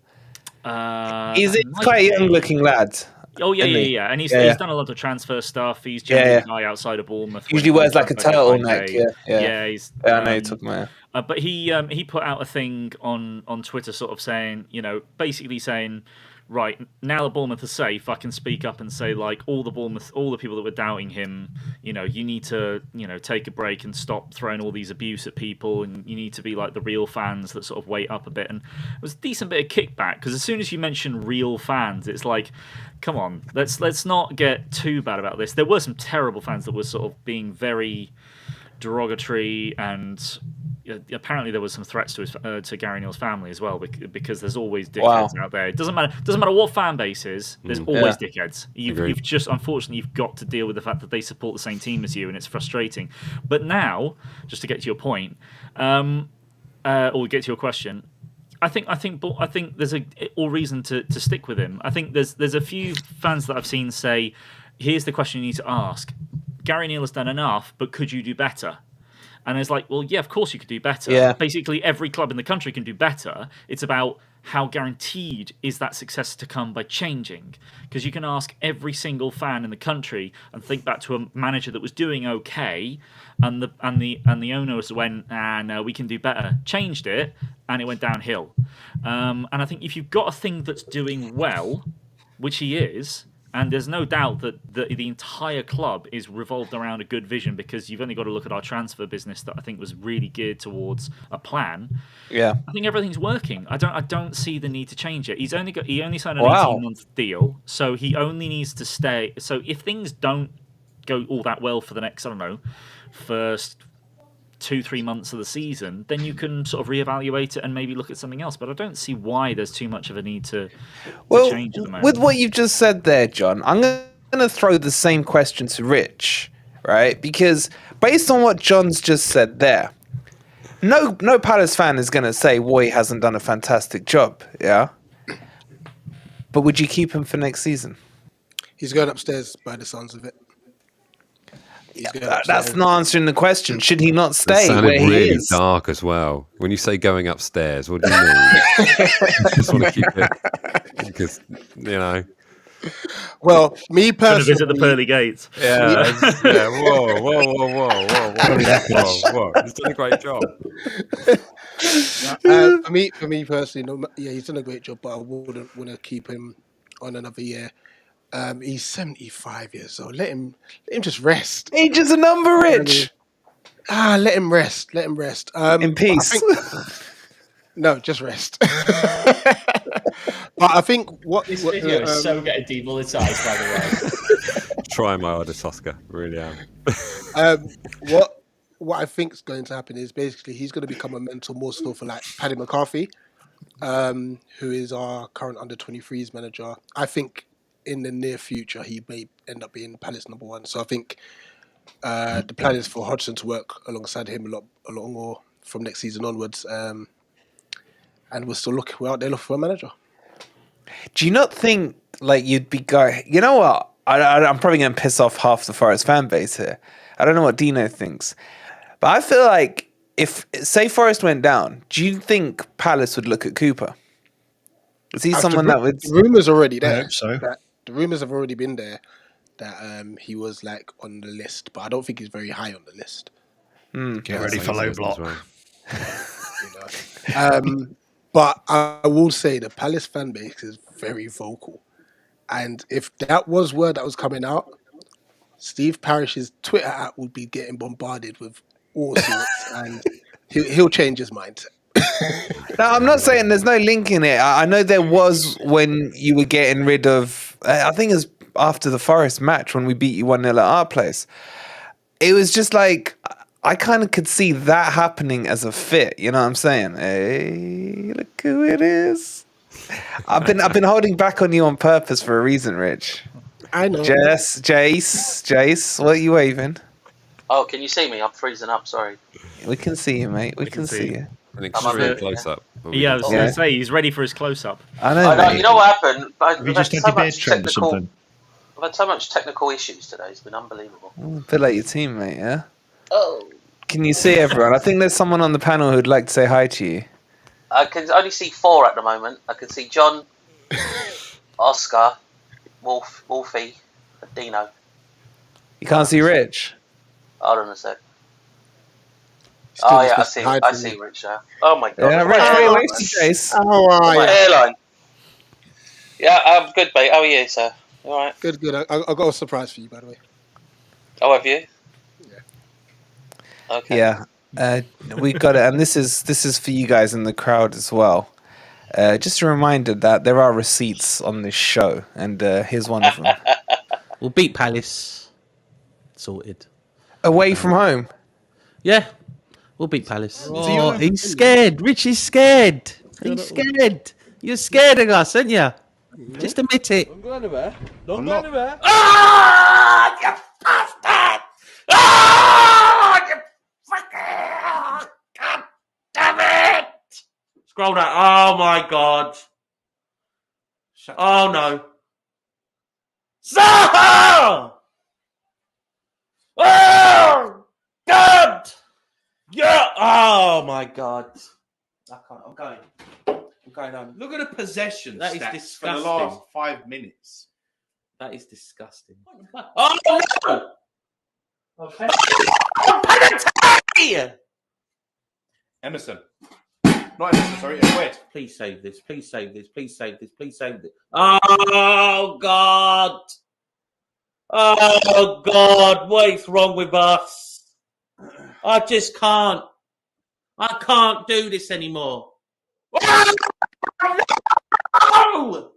He's quite a young looking lad. Oh yeah, and he's done a lot of transfer stuff. He's generally a guy outside of Bournemouth. Usually wears like a turtleneck. Yeah. I know you're talking about. But he put out a thing on Twitter, sort of saying, basically saying, right, now that Bournemouth are safe, I can speak up and say, like, all the people that were doubting him, you need to, take a break and stop throwing all these abuse at people, and you need to be like the real fans that sort of wait up a bit. And it was a decent bit of kickback, because as soon as you mention real fans, it's like, come on, let's not get too bad about this. There were some terrible fans that were sort of being very derogatory, and apparently there was some threats to Gary Neal's family as well, because there's always dickheads out there. It doesn't matter what fan base is. There's always dickheads. You've just, unfortunately, you've got to deal with the fact that they support the same team as you, and it's frustrating. But now, just to get to your point, or get to your question, I think there's all reason to stick with him. I think there's a few fans that I've seen say, here's the question you need to ask. Gary Neal has done enough, but could you do better? And it's like, well, yeah, of course you could do better. Yeah. Basically, every club in the country can do better. It's about how guaranteed is that success to come by changing. Because you can ask every single fan in the country and think back to a manager that was doing okay, and the owners went, no, we can do better. Changed it, and it went downhill. And I think if you've got a thing that's doing well, which he is, And there's no doubt that the entire club is revolved around a good vision, because you've only got to look at our transfer business that I think was really geared towards a plan. Yeah. I think everything's working. I don't see the need to change it. He only signed an Wow. 18-month deal, so he only needs to stay. So if things don't go all that well for the next, I don't know, first 2-3 months of the season, then you can sort of reevaluate it and maybe look at something else. But I don't see why there's too much of a need to change at the moment. With what you've just said there, John, I'm going to throw the same question to Rich, right? Because based on what John's just said there, no Palace fan is going to say Woy hasn't done a fantastic job, yeah? But would you keep him for next season? He's going upstairs by the sounds of it. That's not answering the question. Should he not stay It where he really is? dark as well. When you say going upstairs, what do you mean? I just want to keep it because Well, me Going to personally, visit the pearly gates. Yeah. Whoa. He's done a great job. for me personally, he's done a great job, but I wouldn't want to keep him on another year. He's 75 years old. Let him just rest. Age is a number, Rich. Let him rest. In peace. No, just rest. But I think This video is so getting demonetised, by the way. Try my hardest, Oscar. Really am. What I think is going to happen is basically he's going to become a mental morsel for like Paddy McCarthy, who is our current under-23s manager. I think in the near future he may end up being Palace number one. So I think the plan is for Hodgson to work alongside him a lot more from next season onwards. And we're out there looking for a manager. Do you not think like you'd be going? You know what? I'm probably going to piss off half the Forest fan base here. I don't know what Dino thinks, but I feel like if say Forest went down, do you think Palace would look at Cooper? Is he someone that would? The rumors already there. I hope so. The rumors have already been there that he was like on the list, but I don't think he's very high on the list. Get ready for low block. But I will say the Palace fan base is very vocal. And if that was word that was coming out, Steve Parish's Twitter app would be getting bombarded with all sorts, and he'll change his mind. No, I'm not saying there's no link in it. I know there was when you were getting rid of, I think it was after the Forest match when we beat you 1-0 at our place. It was just like, I kind of could see that happening as a fit. You know what I'm saying? Hey, look who it is. I've been holding back on you on purpose for a reason, Rich. I know. Jase, what are you waving? Oh, can you see me? I'm freezing up, sorry. We can see you, mate. We can see you. An extreme close-up. Yeah, I was going to say, he's ready for his close-up. I know. You know what happened? Have you just had your beard trimmed or something? I've had so much technical issues today. It's been unbelievable. A bit like your teammate, yeah? Oh. Can you see everyone? I think there's someone on the panel who'd like to say hi to you. I can only see 4 at the moment. I can see John, Oscar, Wolfie, and Dino. You can't see Rich? Hold on a sec. Oh yeah, I see Rich now. Oh my god. Yeah, Rich, wait, Jase. How are My you? hairline. Yeah, I'm good, mate. How are you, sir? You alright? Good. I got a surprise for you, by the way. Oh, have you? Yeah. Okay. Yeah, we got it, and this is for you guys in the crowd as well. Just a reminder that there are receipts on this show, and here's one of them. We'll beat Palace. Sorted. Away from home. Yeah, we'll beat Palace. Oh, he's scared. Rich is scared. He's scared. You're scared of us, aren't you? Just admit it. Don't go anywhere. Don't go anywhere. Ah, you bastard! Ah, you fucking! God damn it! Scroll down. Oh my god. Oh no. Zaha! Oh God! Yeah! Oh my god. I can't. I'm going home. Look at the possession That is stats disgusting. for the last 5 minutes. That is disgusting. Oh no! Oh, penalty! Emerson. Not Emerson, sorry. Wed. Please save this. Please save this. Please save this. Please save this. Oh God! Oh, God, what is wrong with us? I just can't. I can't do this anymore. Oh!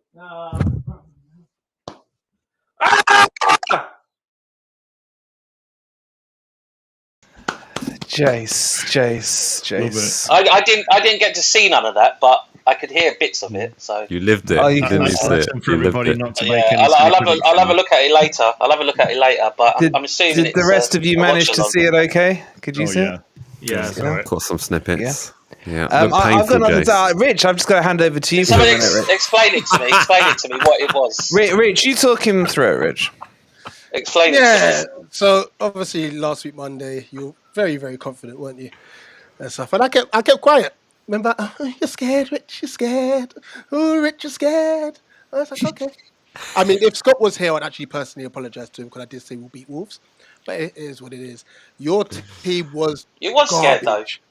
Jase. I didn't get to see none of that, but I could hear bits of it. So You lived it. Oh, you you didn't can- see That's it. for You lived everybody it. not to make yeah, any I'll have predictions. a look at it later. I'll have a look at it later. But I'm assuming Did it's, the rest of you a manage to watch-along. see it okay? Could you Oh, see yeah. it? Yeah. Saw it. Caught some snippets. Yeah. I've Looked painful, got another Jase. doubt. Rich, I'm just going to hand over to you for a Somebody minute, Rich. explain it to me. Explain it to me what it was. Rich, you talk him through it, Rich. Explain it Yeah. to me. So obviously last week Monday, you were very, very confident, weren't you? And stuff. And I kept quiet. Remember, you're scared, Rich, you're scared. Oh, Rich, you're scared. I was like, okay. I mean, if Scott was here, I'd actually personally apologise to him because I did say we'll beat Wolves. But it is what it is. Your team was You was scared though. garbage.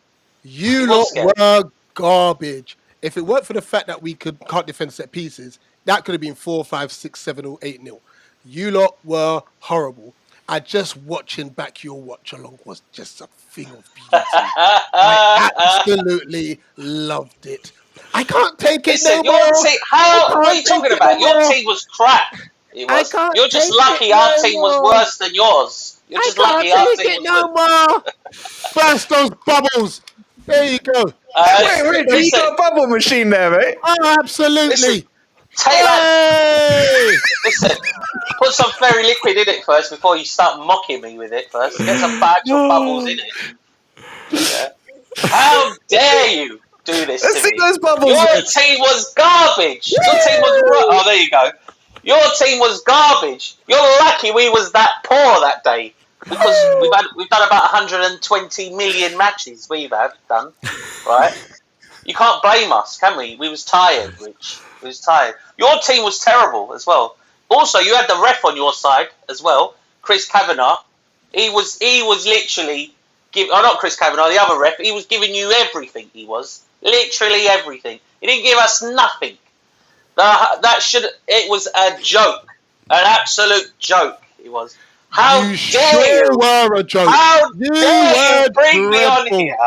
You was lot scared. were garbage. If it weren't for the fact that we can't defend set pieces, that could have been 4, 5, 6, 7, or 8-0. You lot were horrible. And just watching back your watch along was just a thing of beauty. I absolutely loved it. I can't take it Listen, no your more. team. I What are you can't talking take it about? no Your more. team was crap. It I was. can't You're just take lucky it our no team was more. worse than yours. You're I just can't lucky our take team it was no good. more. Burst those bubbles. There you go. Wait, Rich, you listen, got a bubble machine there, mate? Oh, absolutely. Listen, take that. Hey! Listen, put some fairy liquid in it first before you start mocking me with it first. Get some actual bubbles in it. Yeah. How dare you do this Let's to see me? those bubbles, Your Rich. team was garbage. Your team was... Oh, there you go. Your team was garbage. You're lucky we was that poor that day. Because we've done about 120 million matches we've done, right? You can't blame us, can we? We was tired, Rich. We was tired. Your team was terrible as well. Also, you had the ref on your side as well, Chris Kavanagh. He was literally not Chris Kavanagh, the other ref. He was giving you everything. He was literally everything. He didn't give us nothing. It was a joke, an absolute joke. It was. How You dare you? were a joke. How You dare you were bring me on dreadful. here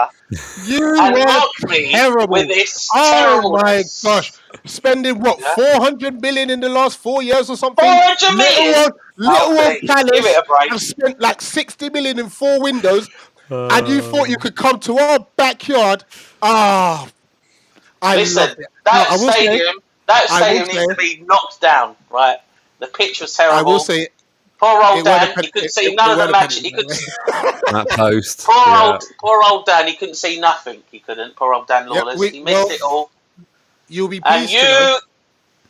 You and were mock me terrible. with this Oh my terribleness? gosh. Spending what, 400 million in the last 4 years or something? 400 million? Little old Please, Palace give it a break. have spent like 60 million in 4 windows, and you thought you could come to our backyard. I Listen, loved it. that I will say- stadium needs to be knocked down, right? The pitch was terrible. I will say Poor old it weren't Dan, a pen- he couldn't it- see it none of the weren't a matches. penalty, He couldn't. by the way. That post. Poor yeah. old Dan, he couldn't see nothing. He couldn't. Poor old Dan Lawless. we- He missed well, it all. You'll be And pleased to know.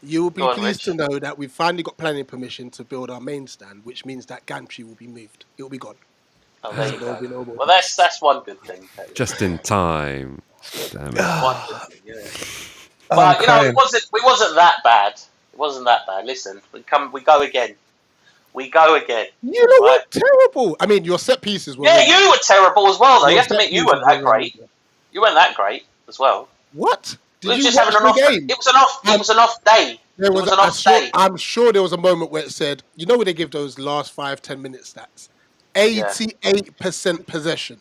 you, You will be Go on, pleased Rich. to know that we've finally got planning permission to build our main stand, which means that gantry will be moved. It will be gone. oh, there you There will be no go. more. Well, that's one good thing. Just in time. Damn it. One good thing, yeah. But you know, Okay. it wasn't that bad. It wasn't that bad. Listen, we go again. We go again. You know Right. what? Terrible. I mean, your set pieces were. Yeah, really- you were terrible as well, though. You your have to set admit, you pieces weren't that were really great. good. You weren't that great as well. What? We Did were you just watch having an the off. game? It was an off day. There It was was an off day. I'm sure there was a moment where it said, you know, when they give those last 5-10 minute stats, 88% possession.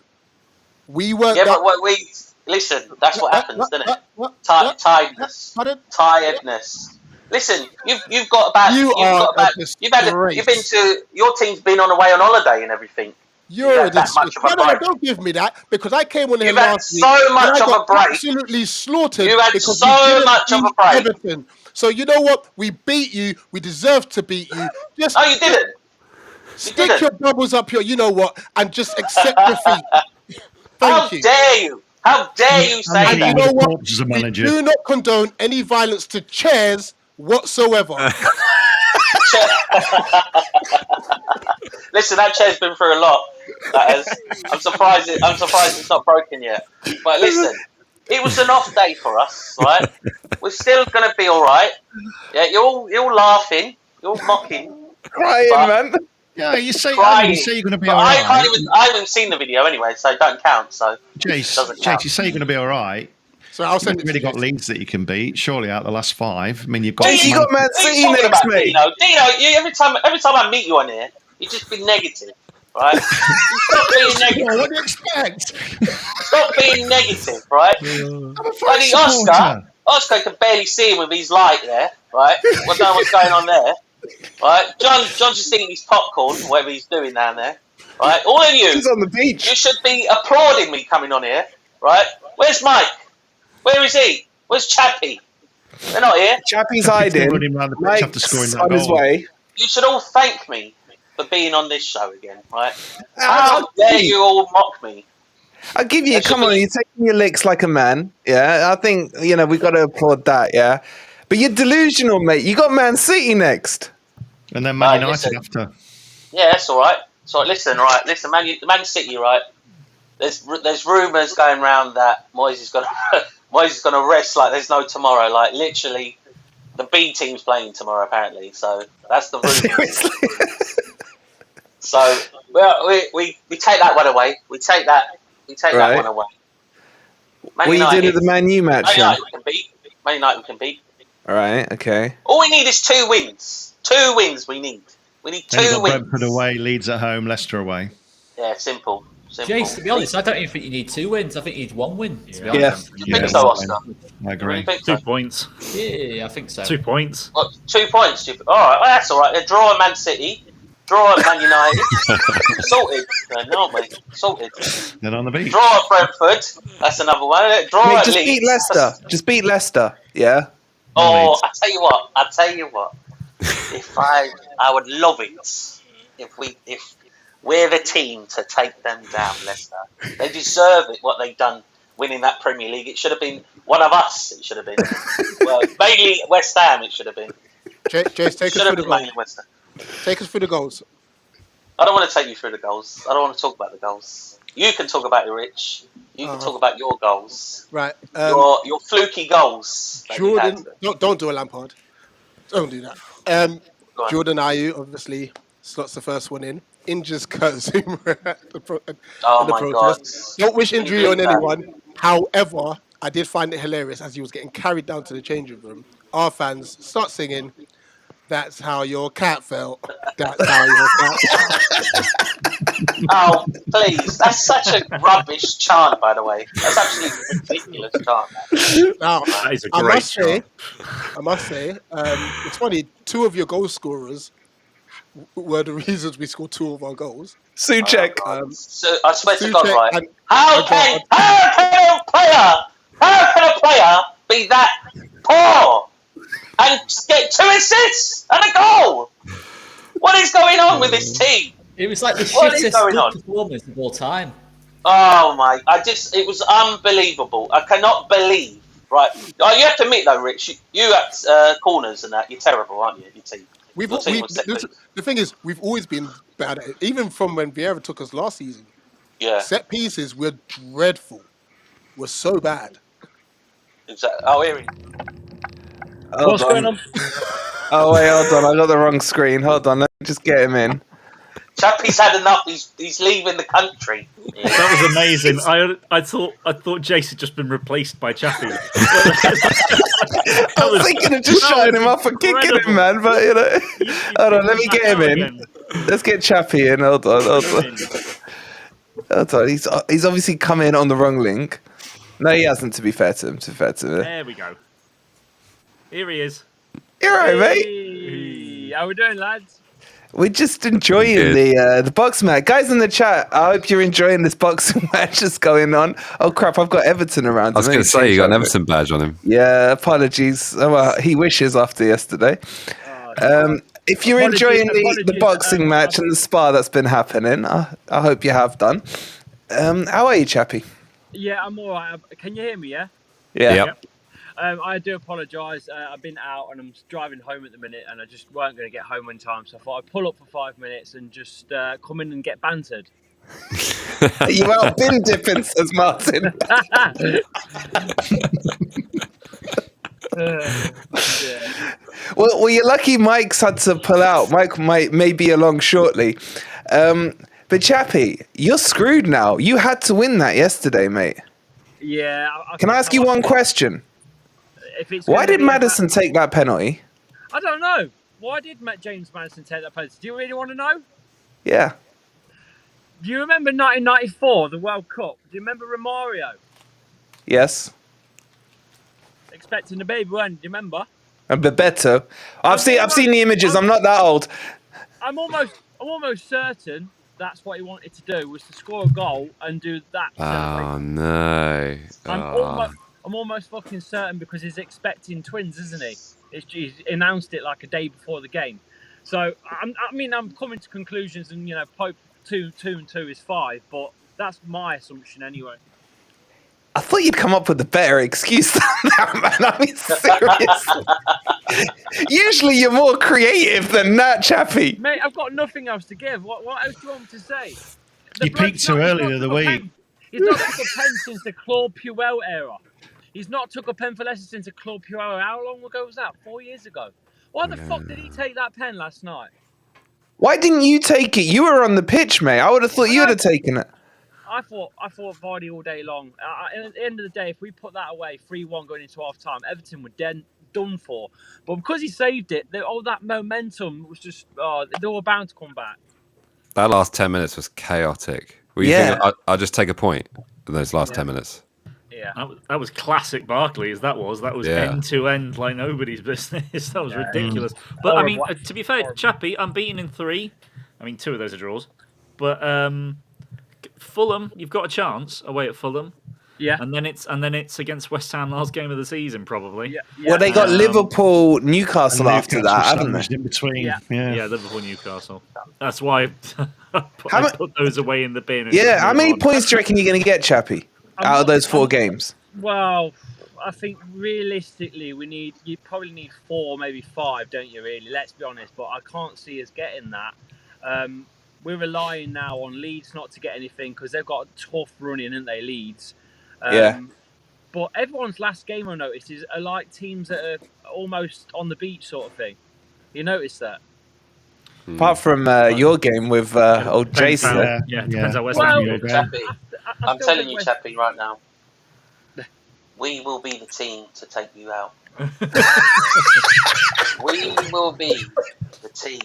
We weren't. Yeah, that- but listen. That's what happens, doesn't it? What? Tiredness. Pardon? Tiredness. Listen, you've got about You are a you've been to your team's been away on holiday and everything. You're had that much of a no, break. don't give me that, because I came on here You've had last week. so and much I of got a break. Absolutely slaughtered. You had because so we didn't much of a beat break. Everton. So you know what? We beat you. We deserve to beat you. Just No, you didn't. stick didn't. your bubbles up here. You know what? And just accept defeat. How Thank you. dare you? How dare you say And you that? know The what? corpse is a We manager. do not condone any violence to chairs whatsoever. Listen, that chair's been through a lot. I'm surprised it's not broken yet. But listen, it was an off day for us, right? We're still gonna be all right. Yeah, you're all laughing, you're mocking, Crying, But- man. Yeah, you say crying. you're going to be But all I right. haven't even seen the video anyway, so it don't count. So Jase, doesn't count. you say you're going to be all right. So I'll send You've it to really you. got Leeds that you can beat. Surely out the last 5. I mean, you've got. Jase, you got Man What are you City talking next, about, mate. Dino, you, every time I meet you on here, you just be negative, right? Stop being negative. What do you expect? Stop being negative, right? I'm a Bloody supporter. Oscar can barely see him with his light there, right? I don't know what's going on there, right? John's just eating his popcorn, whatever he's doing down there, right? All of you, He's on the beach. you should be applauding me coming on here, right? Where's Mike? Where is he? Where's Chappy? They're not here. Chappy's hiding. Running around the pitch after scoring Mike's that on his goal. way. You should all thank me for being on this show again, right? I'll How dare you all mock me? give you. That Come should on, be- you're taking your licks like a man. Yeah, I think we got to applaud that. Yeah, but you're delusional, mate. You got Man City next. And then Man Right, United listen. after. Yeah, that's all right. So listen, Man City, right? There's rumours going around that Moyes is gonna rest like there's no tomorrow. Like literally, the B team's playing tomorrow apparently. So that's the rumour. Seriously. So we take that one away. We take that Right. one away. What are you doing at the Man U match? Man then? United we can beat. Man United we can beat. All right. Okay. All we need is 2 wins. 2 wins we need. We need Then you've 2 got wins. Brentford away, Leeds at home, Leicester away. Yeah, simple. Jase, to be honest, I don't even think you need 2 wins. I think you need 1 win. To be Yeah. honest. You think so, Oscar? I agree. You think 2 so? points. Yeah, I think so. 2 points. What, 2 points. All right, well, that's all right. A draw at Man City, draw at Man United. Sorted, then, aren't we? Sorted. Then on the beach. Draw at Brentford. That's another one. Draw Mate, at just Leeds. beat Leicester. Just beat Leicester. Yeah. Oh, I tell you what. If I would love it if we're the team to take them down, Leicester. They deserve it. What they've done, winning that Premier League. It should have been one of us. It should have been. Well, mainly West Ham. It should have been. Jase, take us Should through have the been goals. mainly West Ham. Take us through the goals. I don't want to take you through the goals. I don't want to talk about the goals. You can talk about it, Rich. You can talk about your goals. Right. Your fluky goals. that you had. Jordan, don't do a Lampard. Don't do that. Go on. Jordan Ayew obviously slots the first one in. Injures Kurt Zuma at the Oh in the my protest. God. Don't wish injury on doing that? anyone. However, I did find it hilarious as he was getting carried down to the changing room. Our fans start singing, "That's how your cat felt. That's how your cat felt." Oh, please. That's such a rubbish chant, by the way. That's absolutely ridiculous chant. Now, That is a I great must say, it's funny. 2 of your goal scorers were the reasons we scored 2 of our goals. Suchek. So, I swear to God, Suchek right? and- How can a player be that poor and get 2 assists and a goal? What is going on with this team? It was like the What is shittest going good on? performance of all time. Oh my! It was unbelievable. I cannot believe. Right? Oh, you have to admit though, Rich. You at corners and that. You're terrible, aren't you? Your team. Your team was sick. The thing is, we've always been bad at it. Even from when Vieira took us last season. Yeah. Set pieces were dreadful. We're so bad. Exactly. Oh, here he. What's going on? Oh wait, hold on. I got the wrong screen. Hold on. Let me just get him in. Chappy's had enough. He's leaving the country. Yeah. That was amazing. I thought Jase had just been replaced by Chappy. I was thinking of just shutting him up and kicking him, man. But hold on. Let me get him in. Let's get Chappy in. Hold on. Hold on. He's obviously come in on the wrong link. No, he hasn't. To be fair to him. There we go. Here he is. You're right, mate. Hey, how we doing, lads? We're just enjoying the boxing match. Guys in the chat, I hope you're enjoying this boxing match that's going on. Oh, crap, I've got Everton around. I was going to say, you got an Everton badge on him. Yeah, apologies. Oh, well, he wishes after yesterday. If you're enjoying the boxing match and the spar that's been happening, I hope you have done. How are you, Chappy? Yeah, I'm all right. Can you hear me, yeah? Yeah. Yep. I do apologise. I've been out and I'm driving home at the minute and I just weren't going to get home in time. So I thought I'd pull up for 5 minutes and just come in and get bantered. You out bin dipping, says Martin. Yeah. Well, you're lucky Mike's had to pull out. Mike may be along shortly. But Chappy, you're screwed now. You had to win that yesterday, mate. Yeah. Can I ask you one question? Why did Maddison take that penalty? I don't know. Why did James Maddison take that penalty? Do you really want to know? Yeah. Do you remember 1994, the World Cup? Do you remember Romario? Yes. Expecting the baby, weren't you? Do you remember? And Bebeto. I've seen the images. I'm not that old. I'm almost certain that's what he wanted to do, was to score a goal and do that. Oh no! I'm almost fucking certain, because he's expecting twins, isn't he? He's announced it like a day before the game. So I'm coming to conclusions, and Pope 2 and 2 is 5, but that's my assumption anyway. I thought you'd come up with a better excuse than that, man. I mean, seriously. Usually you're more creative than that, Chappy. Mate, I've got nothing else to give. What else do you want me to say? You peaked too early in the week. He's not took a pen since the Claude Puel era. He's not took a pen for Leicester since the Claude Puel era. How long ago was that? 4 years ago. Why the fuck did he take that pen last night? Why didn't you take it? You were on the pitch, mate. I would have thought you would have taken it. I thought Vardy all day long. At the end of the day, if we put that away, 3-1 going into half time, Everton were done for. But because he saved it, all that momentum was just they were bound to come back. That last 10 minutes was chaotic. Were you thinking, I'll just take a point in those last 10 minutes? Yeah, that was classic Barclays. That was end to end like nobody's business. That was ridiculous. But I mean, to be fair, Chappy, unbeaten in 3. I mean, 2 of those are draws. But Fulham, you've got a chance away at Fulham. Yeah, and then it's against West Ham, last game of the season, probably. Yeah. Well, they got Liverpool, Newcastle after that, haven't they? In between, yeah, Liverpool, Newcastle. That's why I put those away in the bin. How many points do you reckon you're going to get, Chappy, out of those 4 games? Well, I think realistically, you probably need 4, maybe 5, don't you? Really, let's be honest. But I can't see us getting that. We're relying now on Leeds not to get anything, because they've got a tough run in, haven't they, Leeds? But everyone's last game, I noticed, are like teams that are almost on the beach sort of thing. You notice that? Apart from your game with old Jase. Depends how West Ham go. Chappy, I'm telling you, Chappy, right now, we will be the team to take you out. We will be the team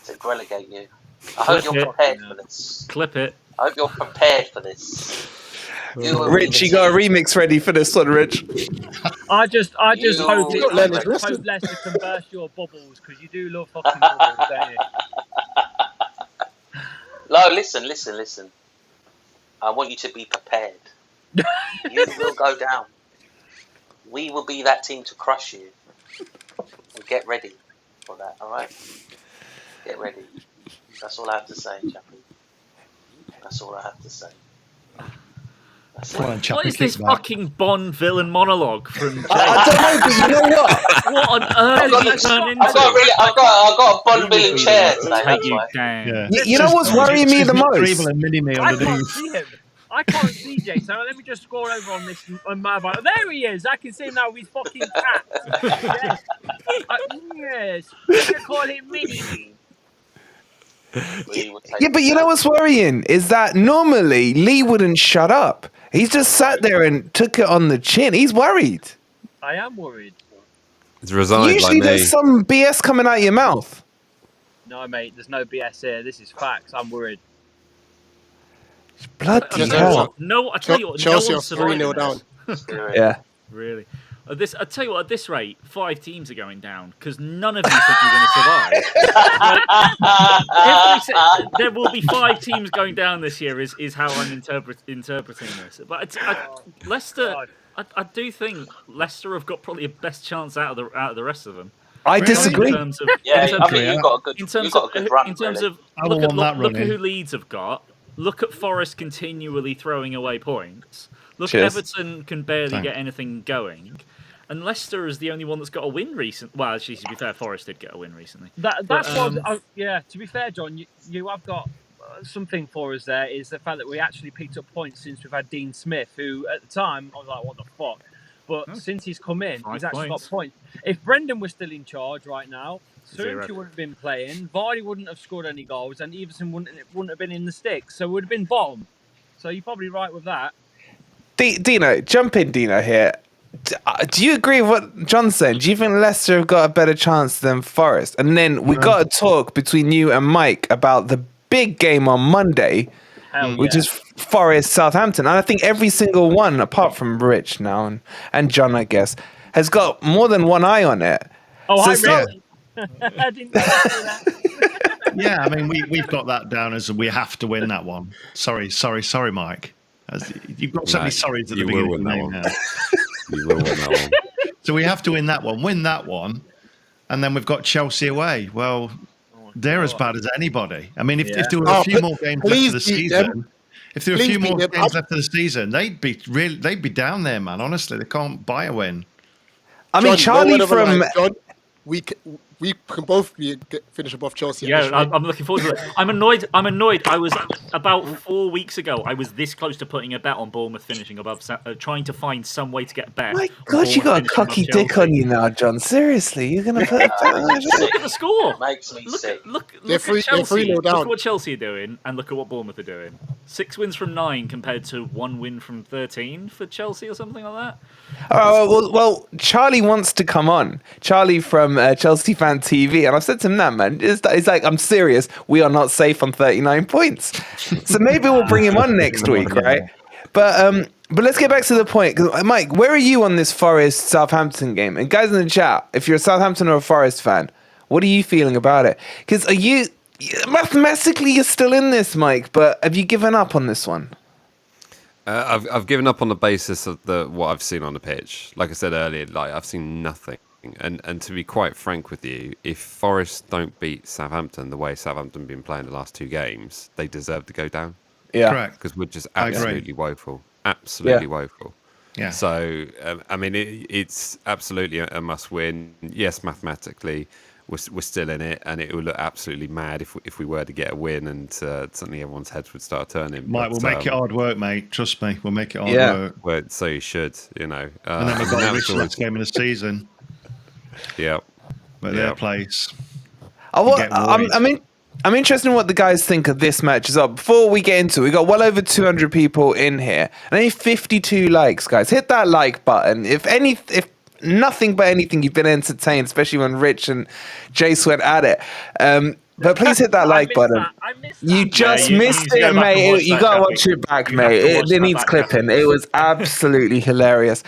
to relegate you. I hope you're prepared for this. Clip it. I hope you're prepared for this. Rich, you got a remix ready for this one, Rich? I just hope Leicester can burst your bubbles, because you do love fucking bubbles, don't you? No, listen. I want you to be prepared. You will go down. We will be that team to crush you. And get ready for that, alright? Get ready. That's all I have to say, Chappy. That's all I have to say. What is this fucking Bond villain monologue from Jase? I don't know, but you know what? What on earth have you turned into? I've got a Bond villain chair today. Take you down. You know what's worrying me the most? I can't see Jase, so let me just scroll over on this mobile. There he is. I can see him now with his fucking cat. Yes. You call it Mini. Yeah, but you know what's worrying is that normally Lee wouldn't shut up. He's just sat there and took it on the chin. He's worried. I am worried. It's resigned. Usually like there's some BS coming out of your mouth. No, mate, there's no BS here. This is facts. I'm worried. Bloody hell. No, I tell you what, Chelsea no are 3-0 down. Yeah. Really. I tell you what, at this rate, 5 teams are going down, because none of you think you're going to survive. There will be 5 teams going down this year, is how I'm interpreting this. But Leicester, I do think Leicester have got probably the best chance out of the rest of them. I disagree. I think you've got a good run. In terms of look at who Leeds have got. Look at Forest continually throwing away points. Look, Everton can barely get anything going. And Leicester is the only one that's got a win recently. Well, actually, to be fair, Forest did get a win recently. To be fair, John, you have got something for us there, is the fact that we actually picked up points since we've had Dean Smith, who at the time, I was like, what the fuck? But since he's come in, he's actually got points. If Brendan was still in charge right now, Soonky wouldn't have been playing, Vardy wouldn't have scored any goals, and Everson wouldn't have been in the sticks, so it would have been bottom. So you're probably right with that. Dino, jump in, Dino, here. Do you agree with what John's saying? Do you think Leicester have got a better chance than Forest? And then we got a talk between you and Mike about the big game on Monday, which is Forest Southampton. And I think every single one, apart from Rich now and John, I guess, has got more than one eye on it. Oh, So I it's not- didn't know that. Yeah, I mean, we've got that down as we have to win that one. Sorry, Mike. You've got so many sorries at the beginning of the name now. You will win that one. So we have to win that one, and then we've got Chelsea away. Well, they're as bad as anybody. I mean, if there were a few more games left of the season, they'd be down there, man. Honestly, they can't buy a win. I mean, Charlie from... John, we can both finish above Chelsea. Yeah, I'm looking forward to it. I'm annoyed. I was about 4 weeks ago. I was this close to putting a bet on Bournemouth finishing above, trying to find some way to get a bet. My God, you got a cocky dick on you now, John. Seriously, you're gonna put a bet on it? Look at the score. Makes me sick. Look at Chelsea. Look at what Chelsea are doing, and look at what Bournemouth are doing. 6 wins from 9 compared to 1 win from 13 for Chelsea, or something like that. Oh, well, Charlie wants to come on. Charlie from Chelsea Fan TV, and I've said to him that, man, it's like, I'm serious. We are not safe on 39 points. So maybe we'll bring him on next week, right? But let's get back to the point. 'Cause, Mike, where are you on this Forest Southampton game? And guys in the chat, if you're a Southampton or a Forest fan, what are you feeling about it? Because mathematically you're still in this, Mike, but have you given up on this one? I've given up on the basis of what I've seen on the pitch. Like I said earlier, I've seen nothing. And to be quite frank with you, if Forest don't beat Southampton the way Southampton have been playing the last 2 games, they deserve to go down. Yeah, correct. Because we're just absolutely woeful. Absolutely woeful. Yeah. So, I mean, it's absolutely a must-win. Yes, mathematically, we're still in it, and it would look absolutely mad if we were to get a win, and suddenly everyone's heads would start turning. Mike, we'll make it hard work, mate. Trust me, we'll make it hard work. Well, so you should, and then we've got the last game of the season. Yeah. But their place. I'm interested in what the guys think of this match as well. Before we get into it, we got well over 200 people in here, and only 52 likes, guys. Hit that like button. If nothing but anything, you've been entertained, especially when Rich and Jase went at it. But please hit that like button. You just missed it, mate. You gotta watch it back, mate. It needs clipping. It was absolutely hilarious.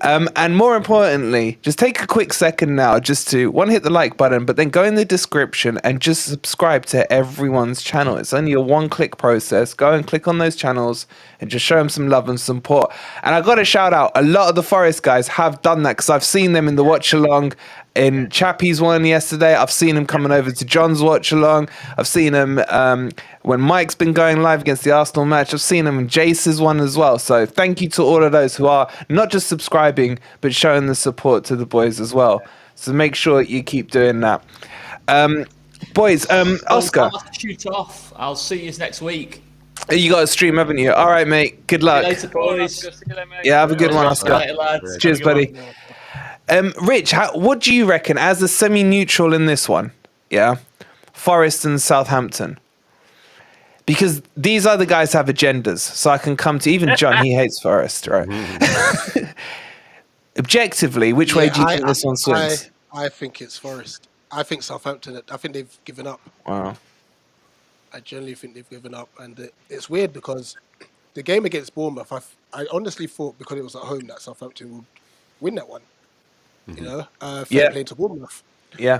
And more importantly, just take a quick second now just to hit the like button, but then go in the description and just subscribe to everyone's channel. It's only a 1-click process. Go and click on those channels and just show them some love and support. And I got to shout out, a lot of the Forest guys have done that because I've seen them in the watch along. In Chappy's one yesterday, I've seen him coming over to John's watch along. I've seen him when Mike's been going live against the Arsenal match. I've seen him in Jase's one as well. So thank you to all of those who are not just subscribing, but showing the support to the boys as well. So make sure you keep doing that. Boys, Oscar. I'll have to shoot off. I'll see you next week. You got a stream, haven't you? All right, mate. Good luck. See you later, boys. Yeah, have a good one, Oscar. Later, lads. Cheers, buddy. Rich, what do you reckon as a semi-neutral in this one? Yeah, Forest and Southampton, because these other guys have agendas. So I can come to even John. He hates Forest, right? Objectively, which way do you think this one swings? I think it's Forest. I think Southampton. I think they've given up. Wow. I generally think they've given up, and it's weird because the game against Bournemouth, I honestly thought because it was at home that Southampton would win that one. You know, fair play to Bournemouth. Yeah.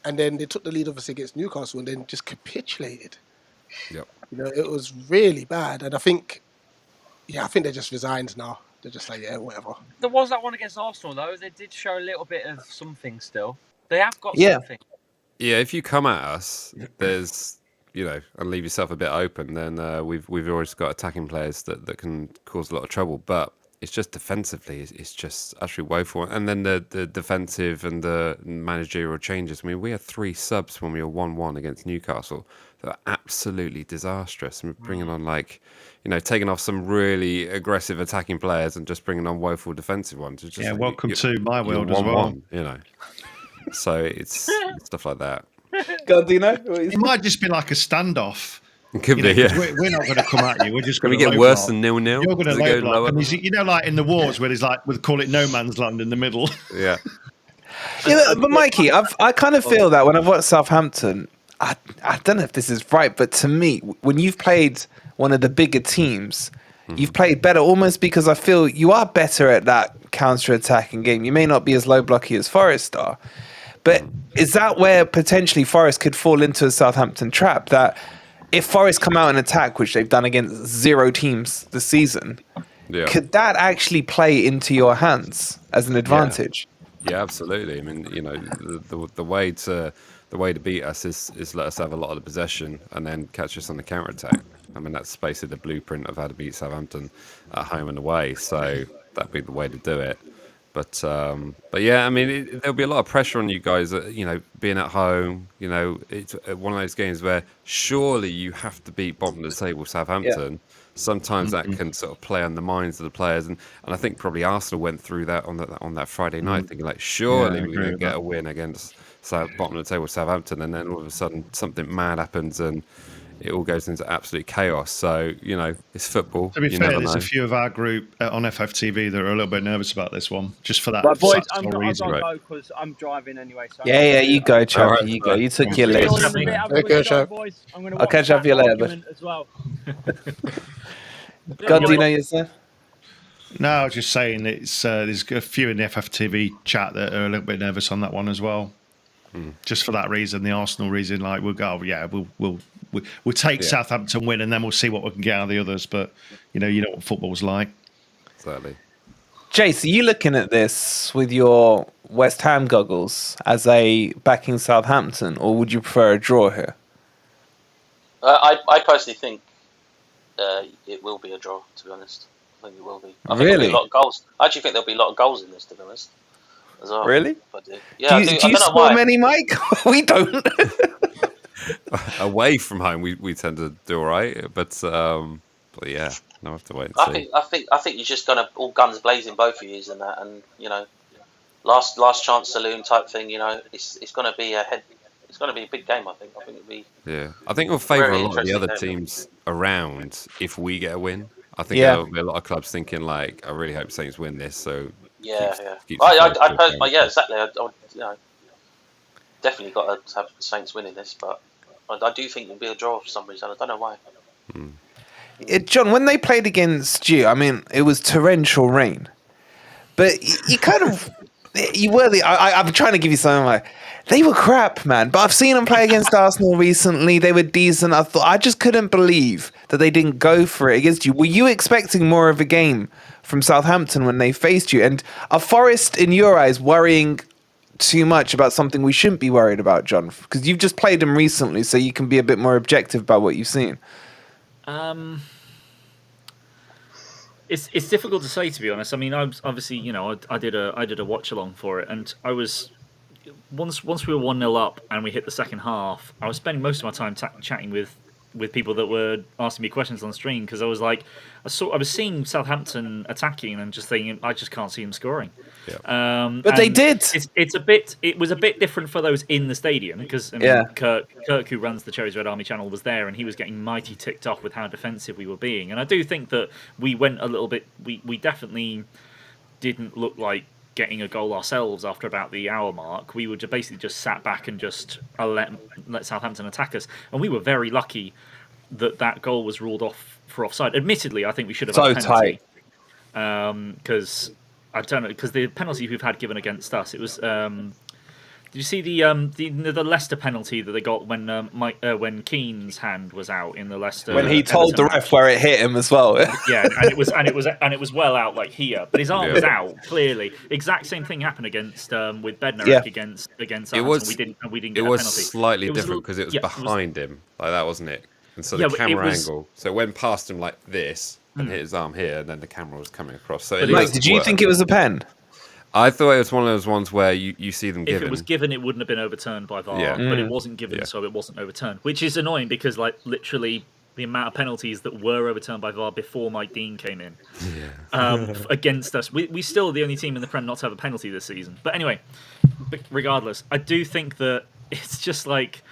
And then they took the lead obviously against Newcastle and then just capitulated. Yep. You know, it was really bad. And I think they're just resigned now. They're just like, yeah, whatever. There was that one against Arsenal, though. They did show a little bit of something still. They have got something. Yeah, if you come at us, there's, and leave yourself a bit open, then we've always got attacking players that can cause a lot of trouble. But it's just defensively, it's just actually woeful. And then the defensive and the managerial changes. I mean, we had 3 subs when we were 1-1 against Newcastle. They're absolutely disastrous. And we're bringing on taking off some really aggressive attacking players and just bringing on woeful defensive ones. It's just welcome to my world as well. So it's stuff like that. God, do you know? It might just be like a standoff. Could be, yeah. We're not going to come at you. We're just Can going we to get worse than 0-0? You're going to Does it go low block. lower And than there's, like in the wars where there's like, we call it no man's land in the middle. Yeah. Yeah, but Mikey, I kind of feel that when I've watched Southampton, I don't know if this is right, but to me, when you've played one of the bigger teams, you've played better almost because I feel you are better at that counter-attacking game. You may not be as low blocky as Forest are, but is that where potentially Forest could fall into a Southampton trap? That if Forest come out and attack, which they've done against 0 teams this season, could that actually play into your hands as an advantage? Yeah, absolutely. I mean, you know, the way to beat us is let us have a lot of the possession and then catch us on the counter attack. I mean, that's basically the blueprint of how to beat Southampton at home and away. So that'd be the way to do it. But yeah, I mean, there'll be a lot of pressure on you guys. You know, being at home. You know, it's one of those games where surely you have to beat bottom of the table Southampton. Yeah. Sometimes that can sort of play on the minds of the players, and I think probably Arsenal went through that on that Friday night, thinking like, surely we're going to get a win against bottom of the table Southampton, and then all of a sudden something mad happens and it all goes into absolute chaos. So, you know, it's football. To be fair, there's a few of our group on FFTV that are a little bit nervous about this one, just for that. But boys, I've got to go because I'm driving anyway. So yeah, you go, Chappy. You go. You took your list. I'll catch up with you later. As well. God, do you know yourself? No, I was just saying it's there's a few in the FFTV chat that are a little bit nervous on that one as well. Just for that reason, the Arsenal reason, like we'll go, we'll take Southampton win and then we'll see what we can get out of the others. But you know what football's like. Exactly. Jase, are you looking at this with your West Ham goggles as a backing Southampton, or would you prefer a draw here? I personally think it will be a draw. To be honest, I think it will be. I think there'll be a lot of goals. I actually think there'll be a lot of goals in this. To be honest. As well. Really? Yeah. Do you score many, Mike? We don't. Away from home, we tend to do all right, but yeah, no, I have to wait and see. I think you're just gonna all guns blazing, both of you, and that, and you know, last chance saloon type thing. You know, it's gonna be it's gonna be a big game. I think it'll be. Yeah, I think it'll favour a lot of the other teams around if we get a win. I think there'll be a lot of clubs thinking like, I really hope Saints win this. So. Yeah. I personally, yeah, exactly. I you know, definitely got to have the Saints winning this, but I do think it'll be a draw for some reason. I don't know why. John, when they played against you, I mean, it was torrential rain, but you kind of, you were I'm trying to give you something like, they were crap, man. But I've seen them play against Arsenal recently. They were decent. I just couldn't believe that they didn't go for it against you. Were you expecting more of a game from Southampton when they faced you? And are Forest, in your eyes, worrying too much about something we shouldn't be worried about, John? Because you've just played them recently, so you can be a bit more objective about what you've seen. It's difficult to say, to be honest. I mean, obviously, you know, I did a watch along for it, and I was once we were 1-0 up and we hit the second half, I was spending most of my time chatting with people that were asking me questions on stream, because I was like, I was seeing Southampton attacking and just thinking, I just can't see them scoring. Yeah. But they did. It was a bit different for those in the stadium, because Kirk, who runs the Cherries Red Army channel, was there, and he was getting mighty ticked off with how defensive we were being. And I do think that we went a little bit. We definitely didn't look like getting a goal ourselves after about the hour mark. We were basically just sat back and just let Southampton attack us, and we were very lucky that goal was ruled off for offside. Admittedly, I think we should have had a penalty. Because I don't know, because the penalty we've had given against us, it was. Did you see the Leicester penalty that they got when Keane's hand was out in the Leicester? When he told the ref where it hit him as well. Yeah, and it was well out, like here, but his arm was out clearly. Exact same thing happened against with Bednarek against us. We didn't get a penalty. It was slightly different because it was behind him, like that, wasn't it? And so the camera angle, so it went past him like this and hit his arm here, and then the camera was coming across. So did you think it was a pen? I thought it was one of those ones where you see them given. If it was given, it wouldn't have been overturned by VAR, but it wasn't given, so it wasn't overturned. Which is annoying because, like, literally the amount of penalties that were overturned by VAR before Mike Dean came in against us. We still are the only team in the Prem not to have a penalty this season. But anyway, regardless, I do think that it's just like...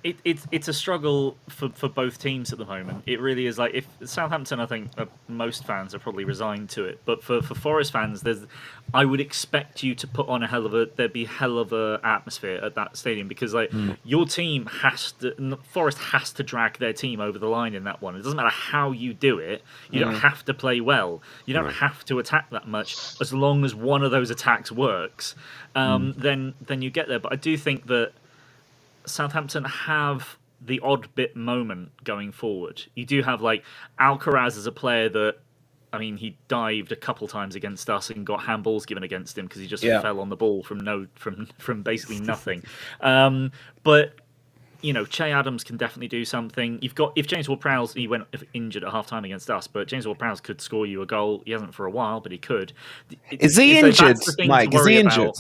it's a struggle for both teams at the moment. It really is. Like, if Southampton, I think most fans are probably resigned to it, but for Forest fans, I would expect you to put on there'd be hell of a atmosphere at that stadium, because your team Forest has to drag their team over the line in that one. It doesn't matter how you do it. You don't have to play well. You don't have to attack that much. As long as one of those attacks works, then you get there. But I do think that Southampton have the odd bit moment going forward. You do have Alcaraz as a player that, I mean, he dived a couple times against us and got handballs given against him because he just fell on the ball from basically nothing. But Che Adams can definitely do something. If James Ward-Prowse, he went injured at half-time against us, but James Ward-Prowse could score you a goal. He hasn't for a while, but he could. Is he injured, Mike? Is he injured?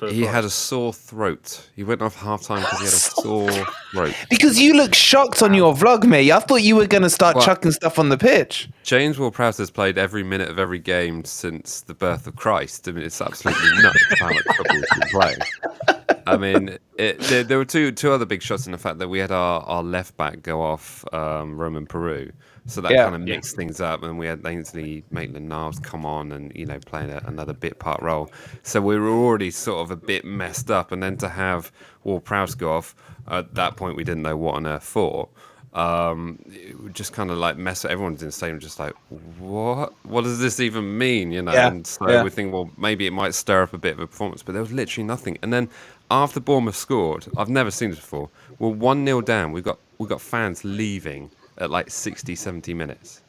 He had a sore throat. He went off half-time because he had a sore throat. Because you look shocked on your vlog, mate. I thought you were going to start chucking stuff on the pitch. James Ward-Prowse has played every minute of every game since the birth of Christ. I mean, it's absolutely nuts how much football he's been playing. I mean, there were two other big shots in the fact that we had our left back go off Roman Peru. So that kind of mixed things up, and we had Ainsley Maitland-Niles come on and playing another bit part role. So we were already sort of a bit messed up, and then to have Ward-Prowse go off at that point, we didn't know what on earth for. It would just kind of mess with everyone's in the stadium, just what does this even mean? And so we think, well, maybe it might stir up a bit of a performance, but there was literally nothing. And then after Bournemouth scored, I've never seen this before. We're 1-0 down. We got fans leaving at 60, 70 minutes.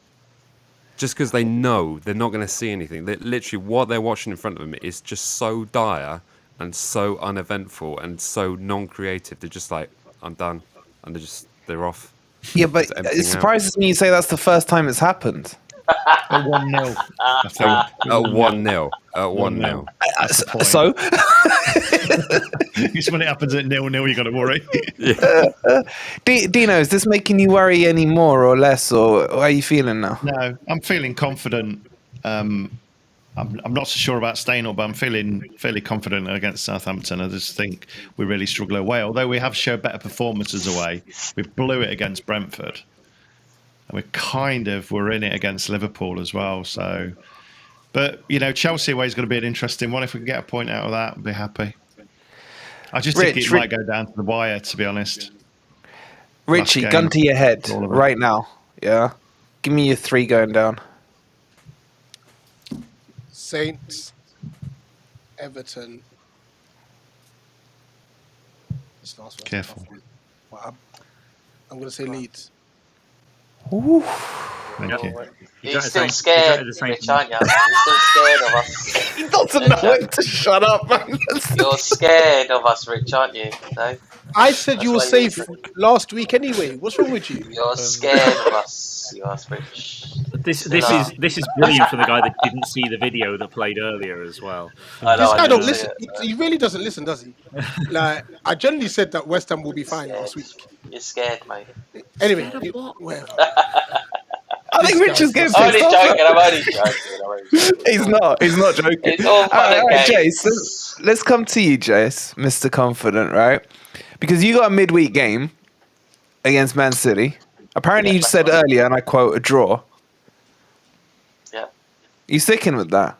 Just because they know they're not going to see anything. Literally, what they're watching in front of them is just so dire and so uneventful and so non-creative. They're just I'm done. And they're off. Yeah, but it surprises me you say that's the first time it's happened. At 1-0. At 1-0. At 1-0. So? It's when it happens at 0-0, you got to worry. Dino, is this making you worry any more or less, or how are you feeling now? No, I'm feeling confident. I'm not so sure about staying up, but I'm feeling fairly confident against Southampton. I just think we really struggle away. Although we have showed better performances away, we blew it against Brentford. And we're in it against Liverpool as well. So, but Chelsea away is going to be an interesting one. If we can get a point out of that, I'd be happy. I just think it might go down to the wire, to be honest. Richie, gun to your head right now. Yeah, give me your 3 going down. Saints, Everton. This last one. Careful. I'm going to say Leeds. Ooh. Thank you. You're still scared, Rich, aren't you? You're still scared of us. He doesn't know when to shut up, man. You're scared of us, Rich, aren't you? No? I said you were safe last week anyway. What's wrong with you? You're scared of us. You are, Rich. This is brilliant for the guy that didn't see the video that played earlier as well. This guy don't listen. He really doesn't listen, does he? I generally said that West Ham will be fine last week. You're scared, mate. Anyway, whatever. I think Rich is getting I'm only joking. He's not joking. It's all fun and games. Jase, let's come to you, Jase, Mr. Confident, right? Because you got a midweek game against Man City. Apparently, you said earlier, and I quote, a draw. Yeah. You sticking with that?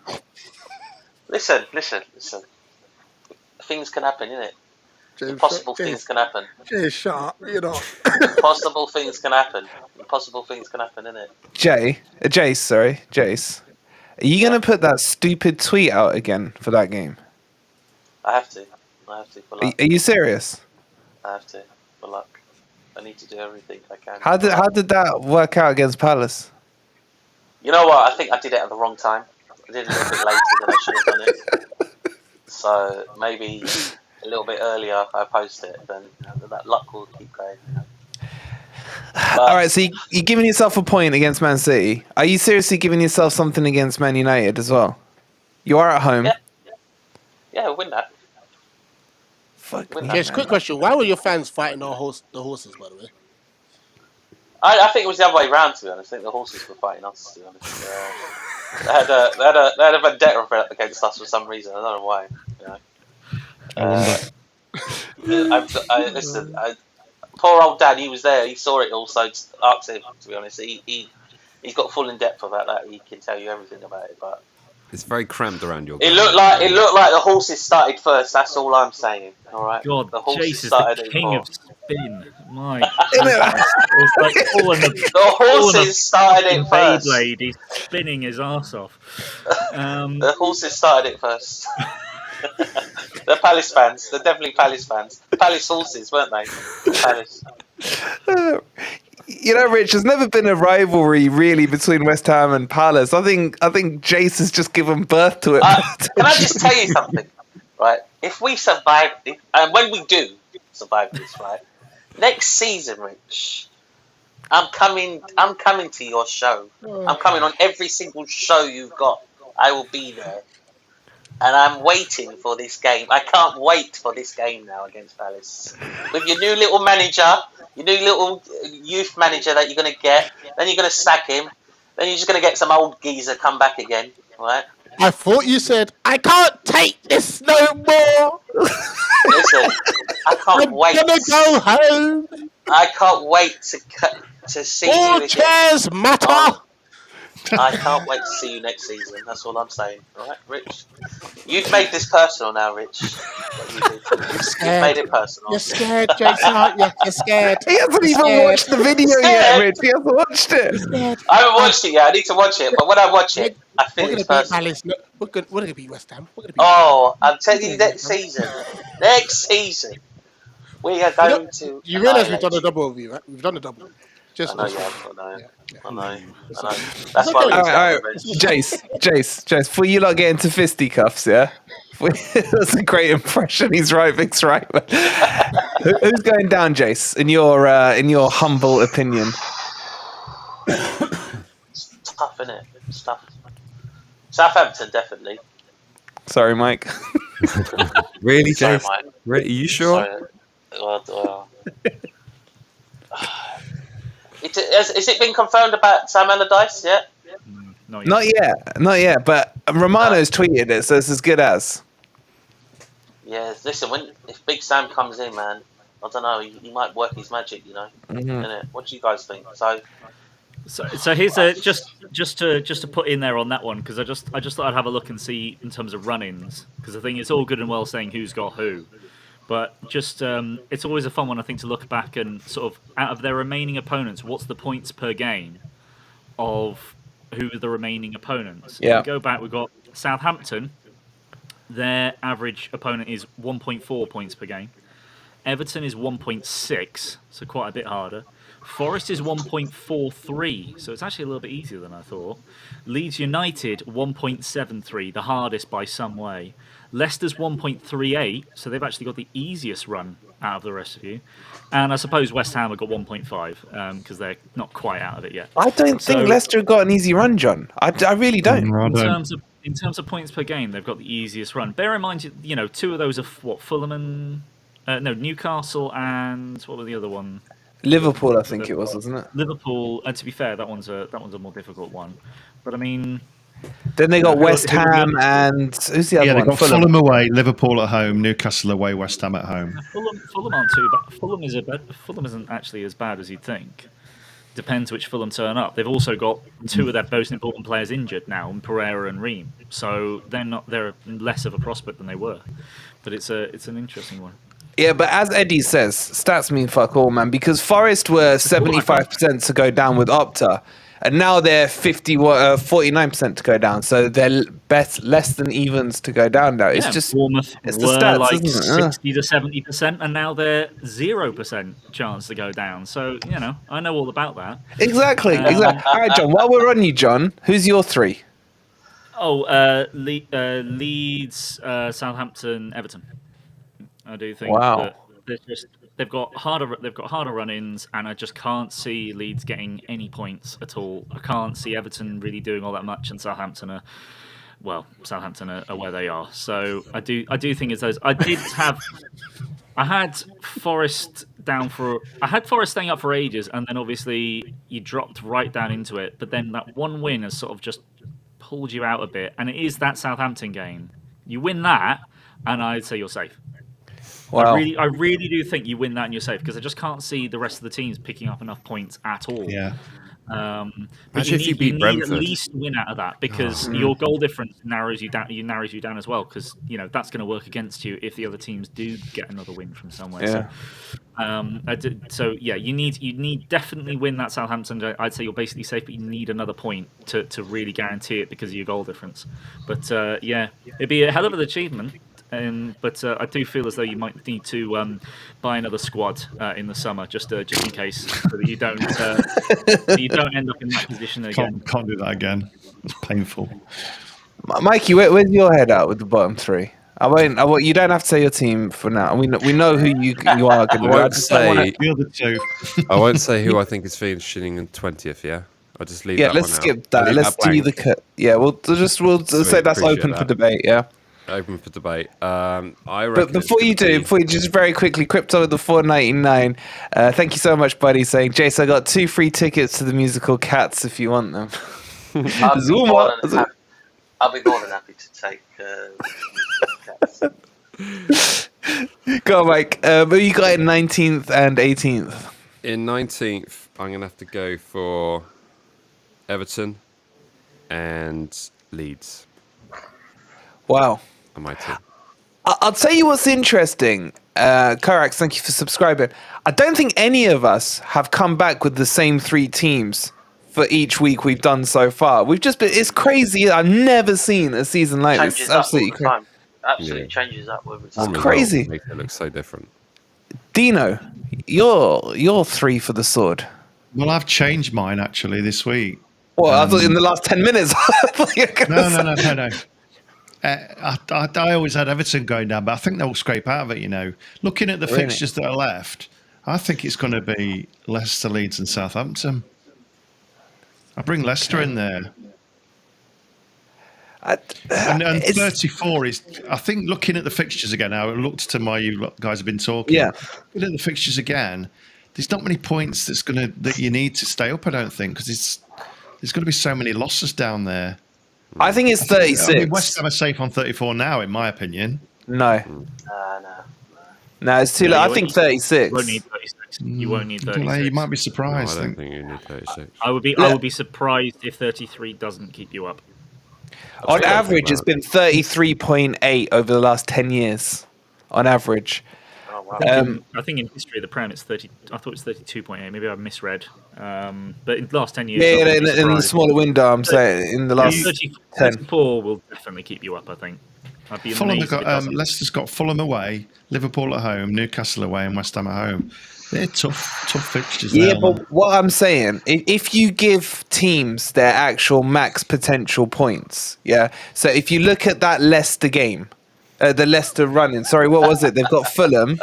Listen. Things can happen, innit? Impossible things can happen. Jay, shut up. Impossible things can happen. Impossible things can happen, innit? Jase. Are you going to put that stupid tweet out again for that game? I have to. For luck. Are you serious? I have to. For luck. I need to do everything I can. How did that work out against Palace? You know what? I think I did it at the wrong time. I did it a little bit later than I should have done it. So maybe a little bit earlier I post it, then that luck will keep going. All right, so you're giving yourself a point against Man City. Are you seriously giving yourself something against Man United as well? You are at home. Yeah, we'll win that. Yes, quick question. Why were your fans fighting the horses, by the way? I think it was the other way around, to be honest. I think the horses were fighting us, to be honest. They had a vendetta against us for some reason. I don't know why. I wonder. poor old dad, he was there. He saw it all. So ask him. To be honest, he's got full in depth about that. He can tell you everything about it. But it's very cramped around your. It looked like the horses started first. That's all I'm saying. All right. God, the horses Jase is started the king of spin. My it's like the horses started it first. Beyblade, he's spinning his ass off. The horses started it first. They're Palace fans. They're definitely Palace fans. Palace horses, weren't they? Palace. You know, Rich, there's never been a rivalry really between West Ham and Palace. I think Jase has just given birth to it. Can I just tell you something? Right, if we survive, and when we do survive this, right, next season, Rich, I'm coming to your show. I'm coming on every single show you've got. I will be there. And I'm waiting for this game. I can't wait for this game now against Palace. With your new little manager, your new little youth manager that you're going to get, then you're going to sack him, then you're just going to get some old geezer come back again, right? I thought you said, I can't take this no more. Listen, I can't wait. I'm going to go home. I can't wait to see All you again. chairs matter. I can't wait to see you next season. That's all I'm saying. All right, Rich? You've made this personal now, Rich. You've made it personal. You're scared, Jason, aren't you? You're scared. He hasn't even watched the video yet, Rich. He hasn't watched it. I haven't watched it yet. I need to watch it. But when I watch it, I feel it's personal. We're going to beat West Ham. I'm telling you, next season. Next season. We are going to... You realise we've done a double over you, right? We've done a double. I know. That's why. All right. Jase. Before you lot get into fisticuffs, yeah. That's a great impression. He's right, Vic's right. Who's going down, Jase? In your humble opinion? It's tough, isn't it? It's tough. Southampton, definitely. Sorry, Mike. Really, Sorry, Jase? Mike. Really? Are you sure? Well, has it been confirmed about Sam Allardyce yet? Not yet. But Romano's tweeted it, so it's as good as. Yeah, listen, if Big Sam comes in, man, I don't know, he might work his magic, you know. Innit? What do you guys think? So here's just to put in there on that one, because I just thought I'd have a look and see in terms of run-ins, because I think it's all good and well saying who's got who. But just it's always a fun one, I think, to look back and sort of, out of their remaining opponents, what's the points per game of who are the remaining opponents? Yeah. If we go back, we've got Southampton. Their average opponent is 1.4 points per game. Everton is 1.6, so quite a bit harder. Forest is 1.43, so it's actually a little bit easier than I thought. Leeds United, 1.73, the hardest by some way. Leicester's 1.38, so they've actually got the easiest run out of the rest of you. And I suppose West Ham have got 1.5, because they're not quite out of it yet. I don't think Leicester have got an easy run, John. I really don't. In terms of points per game, they've got the easiest run. Bear in mind, you know, two of those are Fulham and Newcastle, and what was the other one? Liverpool, I think it was, wasn't it? Liverpool, and to be fair, that one's a more difficult one. But I mean, then they got West Ham and who's the other one? Yeah, they got Fulham away, Liverpool at home, Newcastle away, West Ham at home. Fulham aren't too bad. Fulham isn't actually as bad as you'd think. Depends which Fulham turn up. They've also got two of their most important players injured now, Pereira and Ream. So they're less of a prospect than they were. But it's an interesting one. Yeah, but as Eddie says, stats mean fuck all, man. Because Forest were 75% to go down with Opta, and now they're 49% to go down. So they're less than evens to go down now. It's just Bournemouth it's were the stats, like isn't it? 60 to 70%, and now they're 0% chance to go down. So I know all about that. Exactly. All right, John. While we're on you, John, who's your three? Leeds, Southampton, Everton. I do think that they've got harder run-ins, and I just can't see Leeds getting any points at all. I can't see Everton really doing all that much, and Southampton are where they are. So I do think it's those. I had Forest staying up for ages, and then obviously you dropped right down into it. But then that one win has sort of just pulled you out a bit, and it is that Southampton game. You win that, and I'd say you're safe. Wow. I really do think you win that and you're safe, because I just can't see the rest of the teams picking up enough points at all. Yeah. But Imagine if you beat need Brentford. at least win out of that, because your goal difference narrows you down as well, because that's going to work against you if the other teams do get another win from somewhere. So you need definitely win that Southampton. I'd say you're basically safe, but you need another point to really guarantee it because of your goal difference. But it'd be a hell of an achievement. But I do feel as though you might need to buy another squad in the summer, just in case, so that you don't end up in that position again. Can't do that again. It's painful. Mikey, where's your head at with the bottom three? I won't. You don't have to say your team for now. We know who you are going to be. I won't say. The other two. I won't say who I think is finishing in 20th. Yeah, I'll just leave. Yeah, that let's one skip out. that. Let's do the cut. Yeah, we'll say that's open for debate. Yeah. Open for debate. I reckon. But before you just very quickly, Crypto with the 4.99. Thank you so much, buddy. Saying, Jase, I got 2 free tickets to the musical Cats if you want them. I'll be more than happy to take Cats. Go on, Mike. Who you got in 19th and 18th? In 19th, I'm going to have to go for Everton and Leeds. Wow. On my team. I'll tell you what's interesting. Karax, thank you for subscribing. I don't think any of us have come back with the same 3 teams for each week we've done so far. It's crazy. I've never seen a season like this. Absolutely crazy. Absolutely changes up. It's crazy. Makes it look so different. Dino, you're 3 for the sword. Well, I've changed mine actually this week. Well, I thought in the last 10 minutes. No. I always had Everton going down, but I think they'll scrape out of it, Looking at the fixtures that are left, I think it's going to be Leicester, Leeds and Southampton. I bring Leicester in there. And 34 is, I think, looking at the fixtures again, I looked to my you guys have been talking. Yeah. Looking at the fixtures again, there's not many points that you need to stay up, I don't think, because there's going to be so many losses down there. I think it's 36. West Ham are safe on 34 now, in my opinion. No. No, it's too late. I think 36. You won't need 36. You won't need 36. You might be surprised. No, I don't think you need 36. I would be surprised if 33 doesn't keep you up. On average, it's been 33.8 over the last 10 years. On average. Oh, wow. I think in history of the Prem, it's 30. I thought it's 32.8. Maybe I misread. But in the last 10 years, in the smaller window, I'm saying in the last 10. 34 will definitely keep you up. I think. I'd be Fulham amazed. Leicester's got Fulham away, Liverpool at home, Newcastle away, and West Ham at home. They're tough fixtures. Yeah, but what I'm saying, if you give teams their actual max potential points, so if you look at that Leicester game, the Leicester running, sorry, what was it? They've got Fulham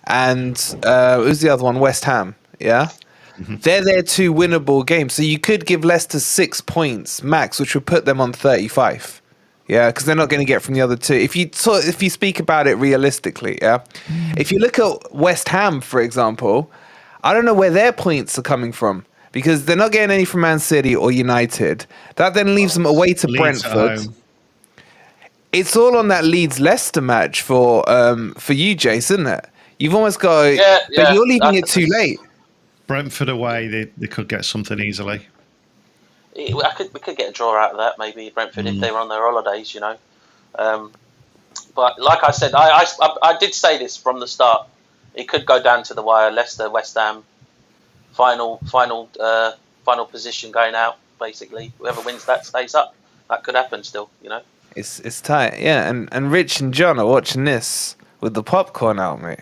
and who's the other one? West Ham, yeah? Mm-hmm. They're their 2 winnable games. So you could give Leicester 6 points max, which would put them on 35. Yeah, because they're not going to get from the other 2. If you speak about it realistically, if you look at West Ham, for example, I don't know where their points are coming from because they're not getting any from Man City or United. That then leaves them away to Brentford. It's all on that Leeds-Leicester match for you, Jase, isn't it? You've almost got, but you're leaving it too late. Brentford away, they could get something easily. We could get a draw out of that, maybe Brentford if they were on their holidays, But like I said, I did say this from the start. It could go down to the wire. Leicester, West Ham, final position going out. Basically, whoever wins that stays up. That could happen still, It's tight, yeah. And Rich and John are watching this with the popcorn out, mate.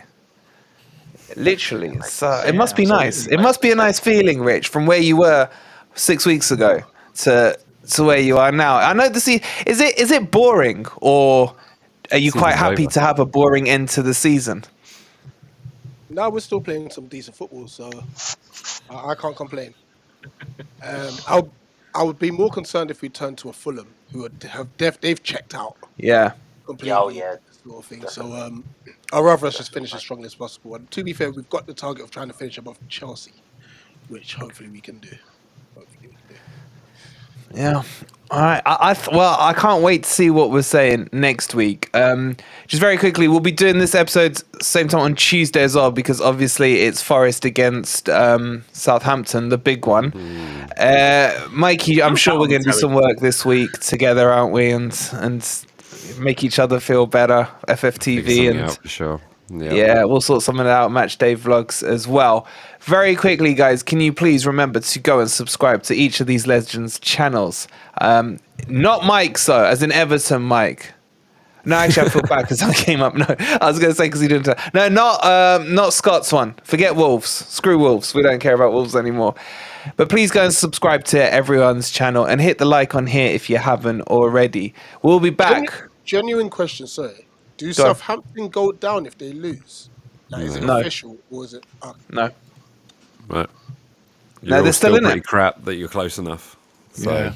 Literally, so it must be nice. It must be a nice feeling, Rich, from where you were 6 weeks ago to where you are now. I know is it boring, or are you quite happy to have a boring end to the season? No, we're still playing some decent football, so I can't complain. I would be more concerned if we turn to a Fulham who they've checked out. Yeah. Completely. Oh yeah. Sort of thing. So I'd rather us just finish as strongly as possible. And to be fair, we've got the target of trying to finish above Chelsea, which hopefully we can do. Yeah. All right. Well, I can't wait to see what we're saying next week. Just very quickly, we'll be doing this episode same time on Tuesday as well, because obviously it's Forest against Southampton, the big one. Mikey, I'm sure we're going to do some work this week together, aren't we? And make each other feel better. FFTV and out for sure. Yeah, we'll sort something out. Match day vlogs as well. Very quickly, guys, can you please remember to go and subscribe to each of these legends' channels? Not Mike's, though, as in Everton Mike. No, actually, I feel bad because I came up. No, I was going to say because he didn't. No, not Scott's one. Forget Wolves. Screw Wolves. We don't care about Wolves anymore. But please go and subscribe to everyone's channel and hit the like on here if you haven't already. We'll be back. Genuine question, sorry. Do Southampton go down if they lose? Like, is it official or is it? No. Right. No, they're still in pretty it. Crap that you're close enough. So. Yeah.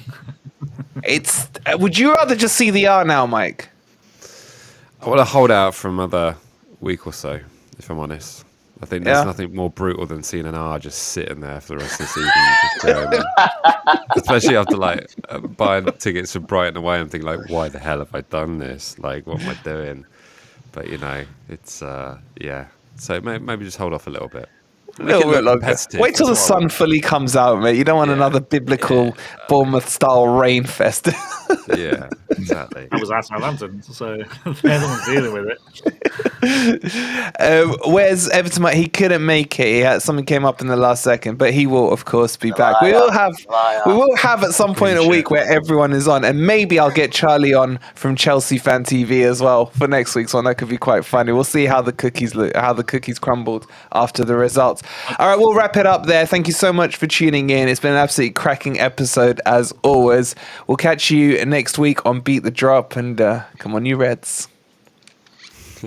It's. Would you rather just see the R now, Mike? I want to hold out for another week or so, if I'm honest. I think there's nothing more brutal than seeing an R just sitting there for the rest of the season. Especially after buying tickets for Brighton away, I'm thinking why the hell have I done this? What am I doing? But it's So maybe just hold off a little bit. A little bit longer. Wait till the sun fully comes out, mate. You don't want another biblical Bournemouth-style rain fest. Yeah, exactly. That was at Southampton, so they're the ones dealing with it. Where's Everton? He couldn't make it. Something came up in the last second, but he will, of course, be back. We will have at some point a week where everyone is on, and maybe I'll get Charlie on from Chelsea Fan TV as well for next week's one. That could be quite funny. We'll see how the cookies look, how the cookies crumbled after the results. All right, we'll wrap it up there. Thank you so much for tuning in. It's been an absolutely cracking episode as always. We'll catch you next week on Beat the Drop, and come on, you Reds.